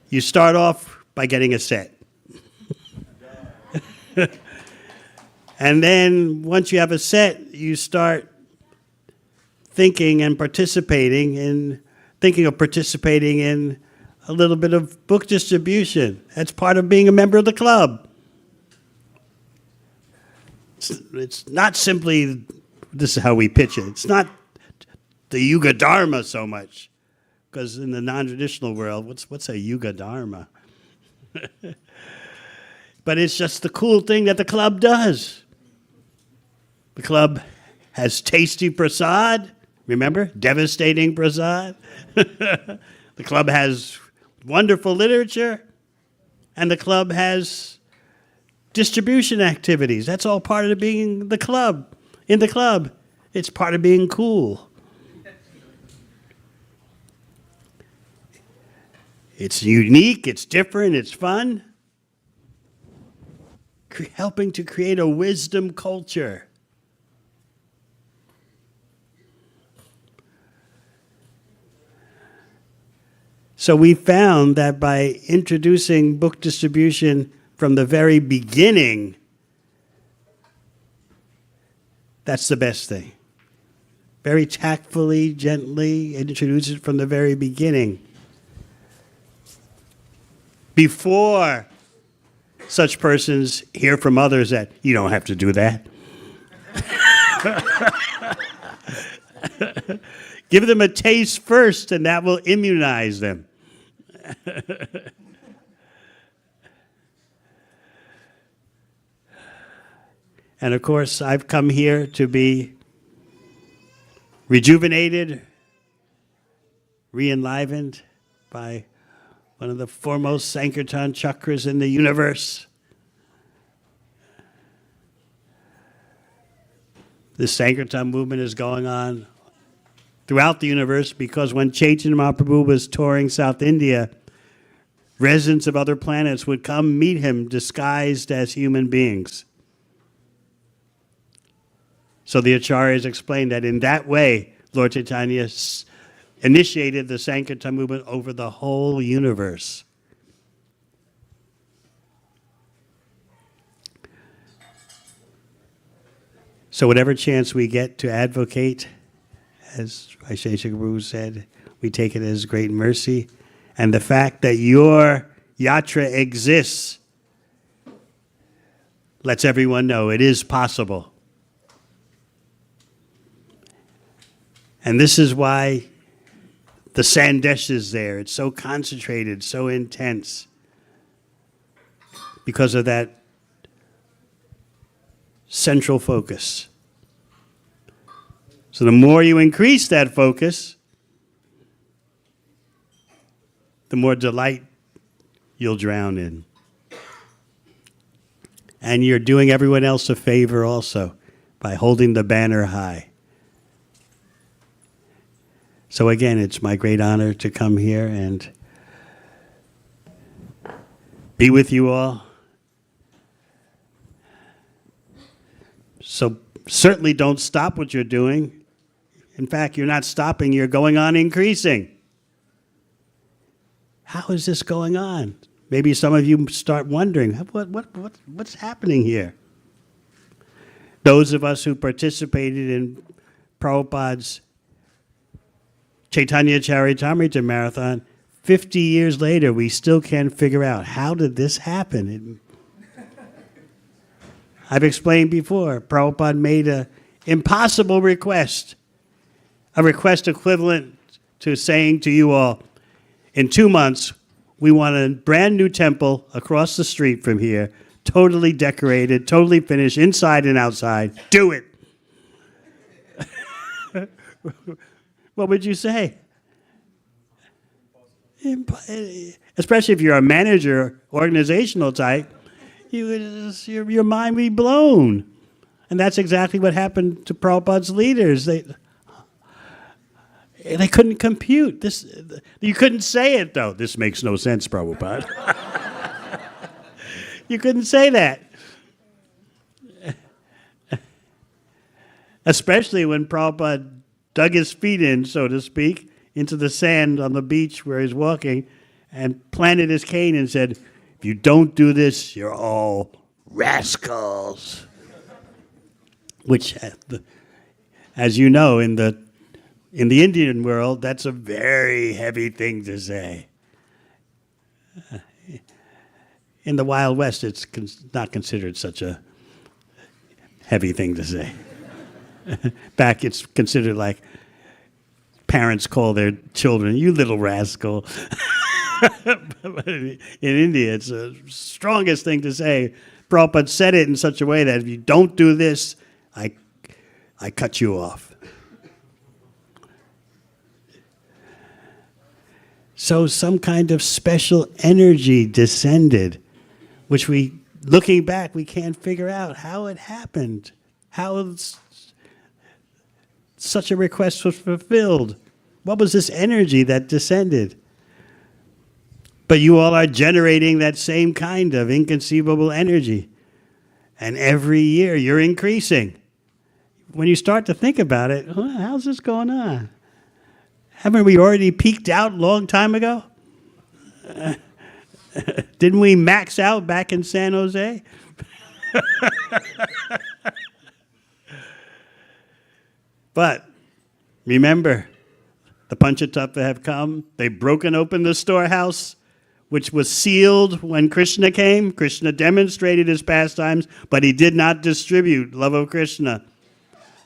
you start off by getting a set. And then once you have a set, you start thinking of participating in a little bit of book distribution. That's part of being a member of the club. It's not simply, this is how we pitch it, it's not the Yuga Dharma so much, because in the non-traditional world, what's a Yuga Dharma? But it's just the cool thing that the club does. The club has tasty prasad, remember? Devastating prasad. The club has wonderful literature, and the club has distribution activities. That's all part of being the club. In the club, it's part of being cool. It's unique, it's different, it's fun. Helping to create a wisdom culture. So we found that by introducing book distribution from the very beginning, that's the best thing. Very tactfully, gently introduce it from the very beginning. Before such persons hear from others that you don't have to do that. Give them a taste first, and that will immunize them. And of course, I've come here to be rejuvenated, re-enlivened by one of the foremost Sankirtan chakras in the universe. This Sankirtan movement is going on throughout the universe because when Caitanya Mahaprabhu was touring South India, residents of other planets would come meet him disguised as human beings. So the Acharyas explained that in that way, Lord Chaitanya initiated the Sankirtan movement over the whole universe. So whatever chance we get to advocate, as Vaisesika Prabhu said, we take it as great mercy. And the fact that your yatra exists lets everyone know it is possible. And this is why the Sandesh is there. It's so concentrated, so intense, because of that central focus. So the more you increase that focus, the more delight you'll drown in. And you're doing everyone else a favor also by holding the banner high. So again, it's my great honor to come here and be with you all. So certainly don't stop what you're doing. In fact, you're not stopping, you're going on increasing. How is this going on? Maybe some of you start wondering, what's happening here? Those of us who participated in Prabhupada's Caitanya Charitamrita Marathon, 50 years later, we still can't figure out, how did this happen? I've explained before, Prabhupada made an impossible request, a request equivalent to saying to you all, in 2 months, we want a brand new temple across the street from here, totally decorated, totally finished, inside and outside. Do it. What would you say? Especially if you're a manager, organizational type, your mind would be blown. And that's exactly what happened to Prabhupada's leaders. They couldn't compute this. You couldn't say it, though. This makes no sense, Prabhupada. You couldn't say that. Especially when Prabhupada dug his feet in, so to speak, into the sand on the beach where he's walking and planted his cane and said, if you don't do this, you're all rascals. Which, as you know, in the In the Indian world, that's a very heavy thing to say. In the Wild West, it's not considered such a heavy thing to say. Back, it's considered like parents call their children, "You little rascal." But in India, it's the strongest thing to say. Prabhupada said it in such a way that if you don't do this, I cut you off. So some kind of special energy descended, which looking back, we can't figure out how it happened, how such a request was fulfilled. What was this energy that descended? But you all are generating that same kind of inconceivable energy. And every year you're increasing. When you start to think about it, how's this going on? Haven't we already peaked out a long time ago? Didn't we max out back in San Jose? But remember, the Panchatattva have come. They've broken open the storehouse, which was sealed when Krishna came. Krishna demonstrated his pastimes, but he did not distribute love of Krishna.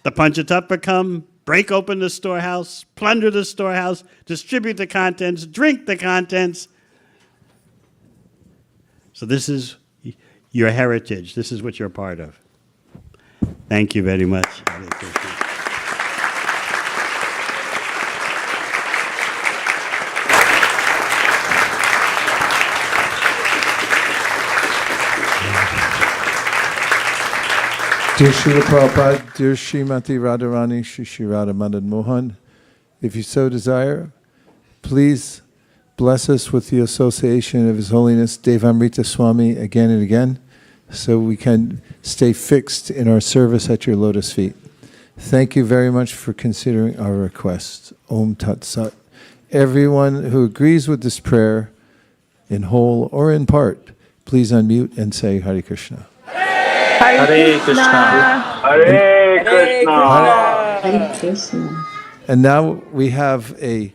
The Panchatattva come, break open the storehouse, plunder the storehouse, distribute the contents, drink the contents. So this is your heritage. This is what you're part of. Thank you very much. Hare Krishna. Dear Srila Prabhupada, dear Srimati Radharani, Shri Radha Madan Mohan, if you so desire, please bless us with the association of His Holiness Devamrita Swami again and again, so we can stay fixed in our service at your lotus feet. Thank you very much for considering our request. Om Tat Sat. Everyone who agrees with this prayer, in whole or in part, please unmute and say Hare Krishna. Hare Krishna. Hare Krishna. Hare Krishna. And now we have a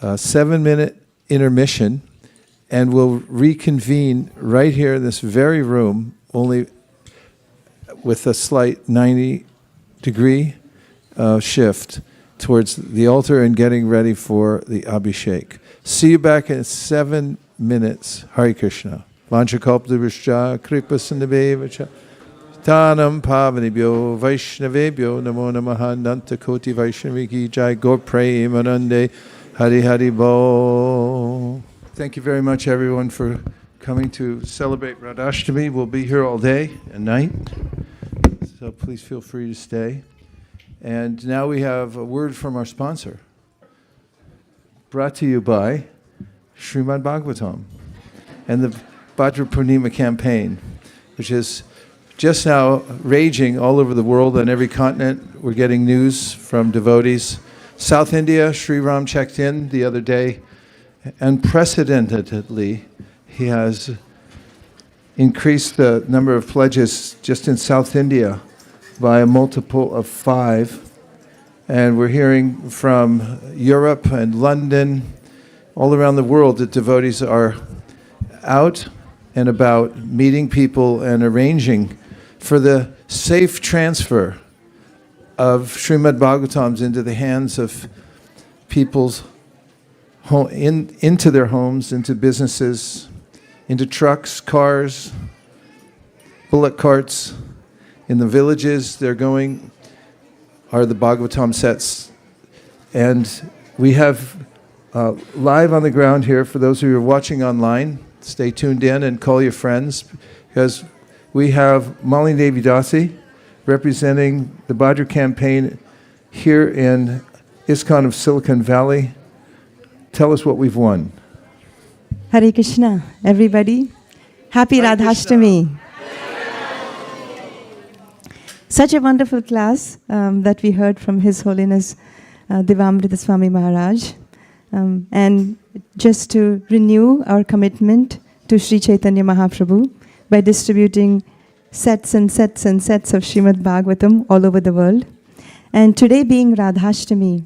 7-minute intermission, and we'll reconvene right here in this very room, only with a slight 90-degree shift towards the altar and getting ready for the Abhishek. See you back in 7 minutes. Hare Krishna. Vanchakalptaruscha kripasindabevacha Tanam Pavanibhyo Vaishnavebhyo Namo Namaha Nanta Koti Vaishnaviki Jai Gaur Premanande Hari Hari Bo. Thank you very much, everyone, for coming to celebrate Radhashtami. We'll be here all day and night, so please feel free to stay. And now we have a word from our sponsor, brought to you by Srimad Bhagavatam and the Bhadra Purnima campaign, which is just now raging all over the world on every continent. We're getting news from devotees. South India, Sri Ram checked in the other day. Unprecedentedly, he has increased the number of pledges just in South India by a multiple of 5. And we're hearing from Europe and London, all around the world, that devotees are out and about meeting people and arranging for the safe transfer of Srimad Bhagavatams into the hands of people's into their homes, into businesses, into trucks, cars, bullock carts. In the villages they're going are the Bhagavatam sets. And we have live on the ground here, for those of you who are watching online, stay tuned in and call your friends, because we have Malini Devi Dasi representing the Bhadra campaign here in ISKCON of Silicon Valley. Tell us what we've won. Hare Krishna, everybody. Happy Radhashtami. Such a wonderful class that we heard from His Holiness Devamrita Swami Maharaj. And just to renew our commitment to Sri Caitanya Mahaprabhu by distributing sets and sets and sets of Srimad Bhagavatam all over the world. And today being Radhashtami,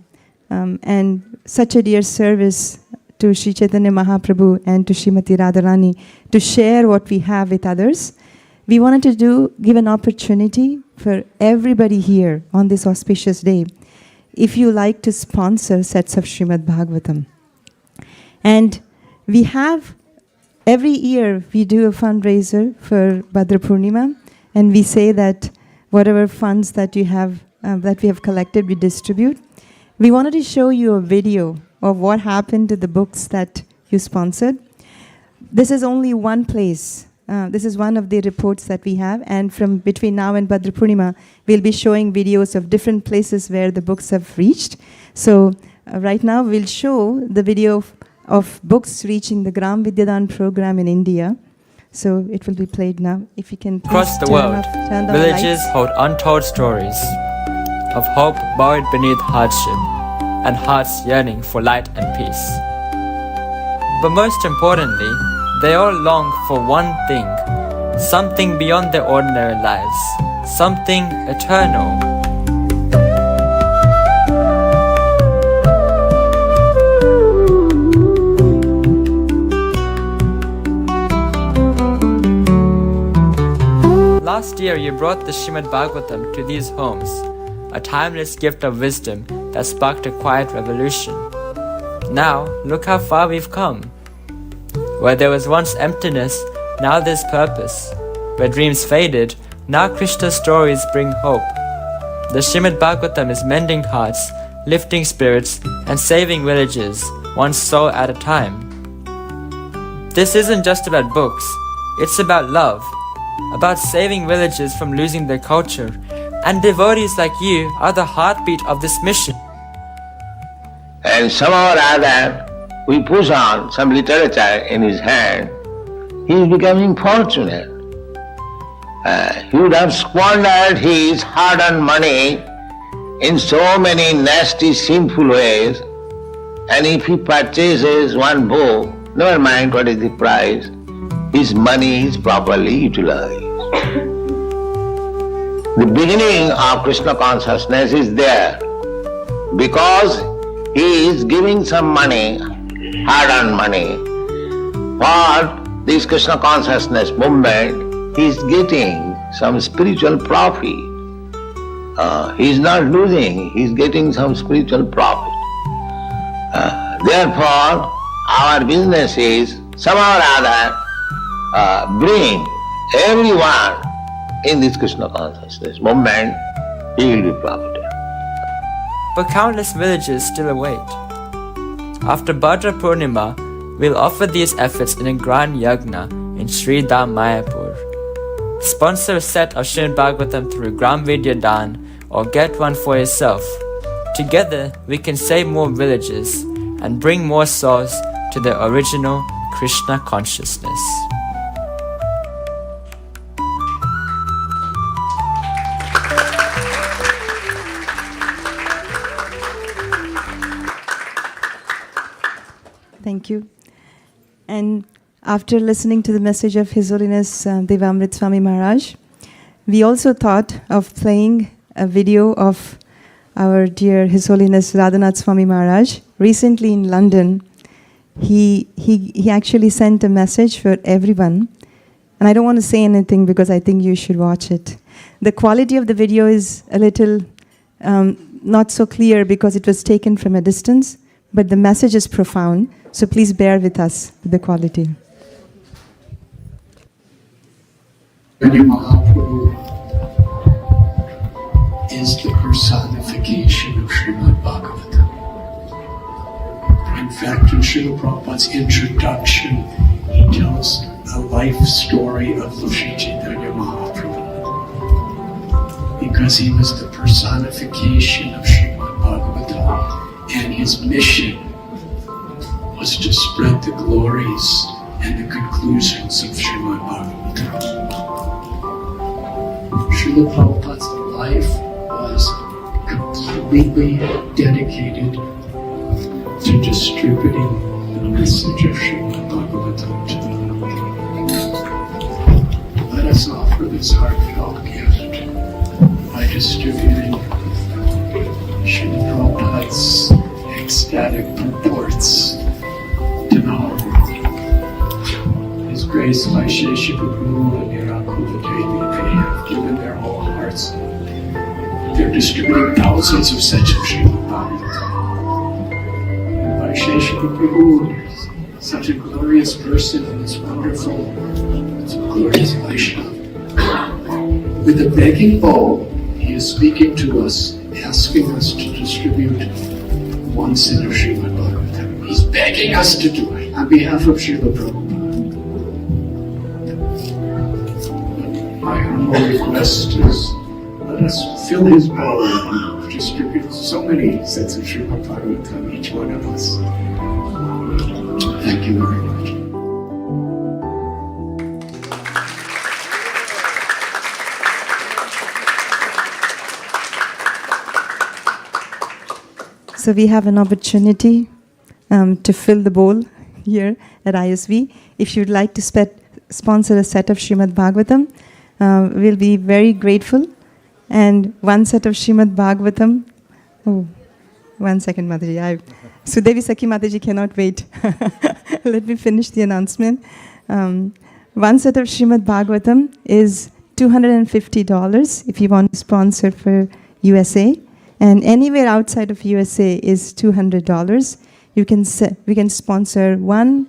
and such a dear service to Sri Chaitanya Mahaprabhu and to Srimati Radharani to share what we have with others. We wanted to give an opportunity for everybody here on this auspicious day, if you like to sponsor sets of Srimad Bhagavatam. And we have, every year we do a fundraiser for Bhadra Purnima, and we say that whatever funds that you have, that we have collected, we distribute. We wanted to show you a video of what happened to the books that you sponsored. This is only one place. This is one of the reports that we have, and from between now and Bhadra Purnima, we'll be showing videos of different places where the books have reached. So right now we'll show the video of books reaching the Gram Vidyadan program in India. So it will be played now. If you can please across the world, villages hold untold stories of hope buried beneath hardship and hearts yearning for light and peace. But most importantly, they all long for one thing, something beyond their ordinary lives, something eternal. Last year you brought the Srimad Bhagavatam to these homes, a timeless gift of wisdom that sparked a quiet revolution. Now, look how far we've come. Where there was once emptiness, now there's purpose. Where dreams faded, now Krishna's stories bring hope. The Srimad Bhagavatam is mending hearts, lifting spirits, and saving villages, one soul at a time. This isn't just about books, it's about love, about saving villages from losing their culture, and devotees like you are the heartbeat of this mission. And somehow or other, we push on some literature in his hand, he is becoming fortunate. He would have squandered his hard-earned money in so many nasty, sinful ways, and if he purchases one book, never mind what is the price, his money is properly utilized. The beginning of Krishna consciousness is there because he is giving some money, hard-earned money. For this Krishna consciousness movement, he is getting some spiritual profit. He is not losing, he is getting some spiritual profit. Therefore, our business is somehow or other bring everyone in this Krishna consciousness movement, he will be profited. But countless villages still await. After Bhadra Purnima, we'll offer these efforts in a grand yagna in Sri Dham Mayapur. Sponsor a set of Srimad Bhagavatam through Gram Vidyadan or get one for yourself. Together, we can save more villages and bring more souls to the original Krishna consciousness. Thank you. And after listening to the message of His Holiness Devamrita Swami Maharaj, we also thought of playing a video of our dear His Holiness Radhanath Swami Maharaj. Recently in London, he actually sent a message for everyone. And I don't want to say anything because I think you should watch it. The quality of the video is a little not so clear because it was taken from a distance, but the message is profound. So please bear with us with the quality. Chaitanya Mahaprabhu is the personification of Srimad Bhagavatam. In fact, in Srila Prabhupada's introduction, he tells a life story of Sri Chaitanya Mahaprabhu. Because he was the personification of Srimad Bhagavatam, and his mission was to spread the glories and the conclusions of Srimad Bhagavatam. Srila Prabhupada's life was completely dedicated to distributing the message of Srimad Bhagavatam to the world. Let us offer this heartfelt gift by distributing Srila Prabhupada's ecstatic purports to know. His Grace Vaisesika Prabhupada and Nirakupa Devi, they have given their whole hearts. They're distributing thousands of sets of Srimad Bhagavatam. And Vaisesika Prabhupada is such a glorious person and is wonderful. It's a glorious Vaishnava. With a begging bowl, he is speaking to us, asking us to distribute one set of Srimad Bhagavatam. He's begging us to do it on behalf of Srila Prabhupada. My humble request is, let us fill his bowl and distribute so many sets of Srimad Bhagavatam, each one of us. Thank you very much. So we have an opportunity to fill the bowl here at ISV. If you'd like to sponsor a set of Srimad Bhagavatam, we'll be very grateful. And one set of Srimad Bhagavatam. Oh, 1 second, Mataji. Devamrita Mataji cannot wait. Let me finish the announcement. One set of Srimad Bhagavatam is $250 if you want to sponsor for USA. And anywhere outside of USA is $200. We can sponsor one,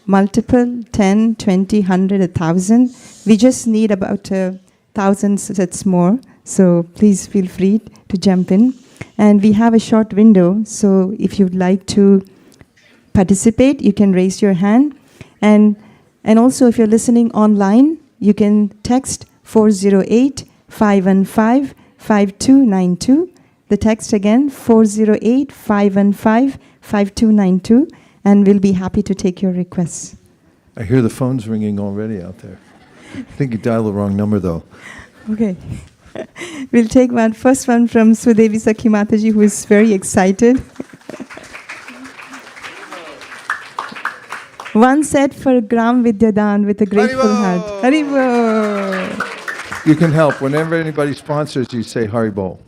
multiple, 10, 20, 100, 1,000. We just need about 1,000 sets more. So please feel free to jump in. And we have a short window. So if you'd like to participate, you can raise your hand. And also if you're listening online, you can text 408-515-5292. The text again, 408-515-5292, and we'll be happy to take your requests. I hear the phone's ringing already out there. I think you dialed the wrong number, though. Okay. We'll take first one from Devamrita Mataji, who is very excited. One set for Gram Vidyadan with a grateful heart. Haribol! You can help. Whenever anybody sponsors, you say Haribol.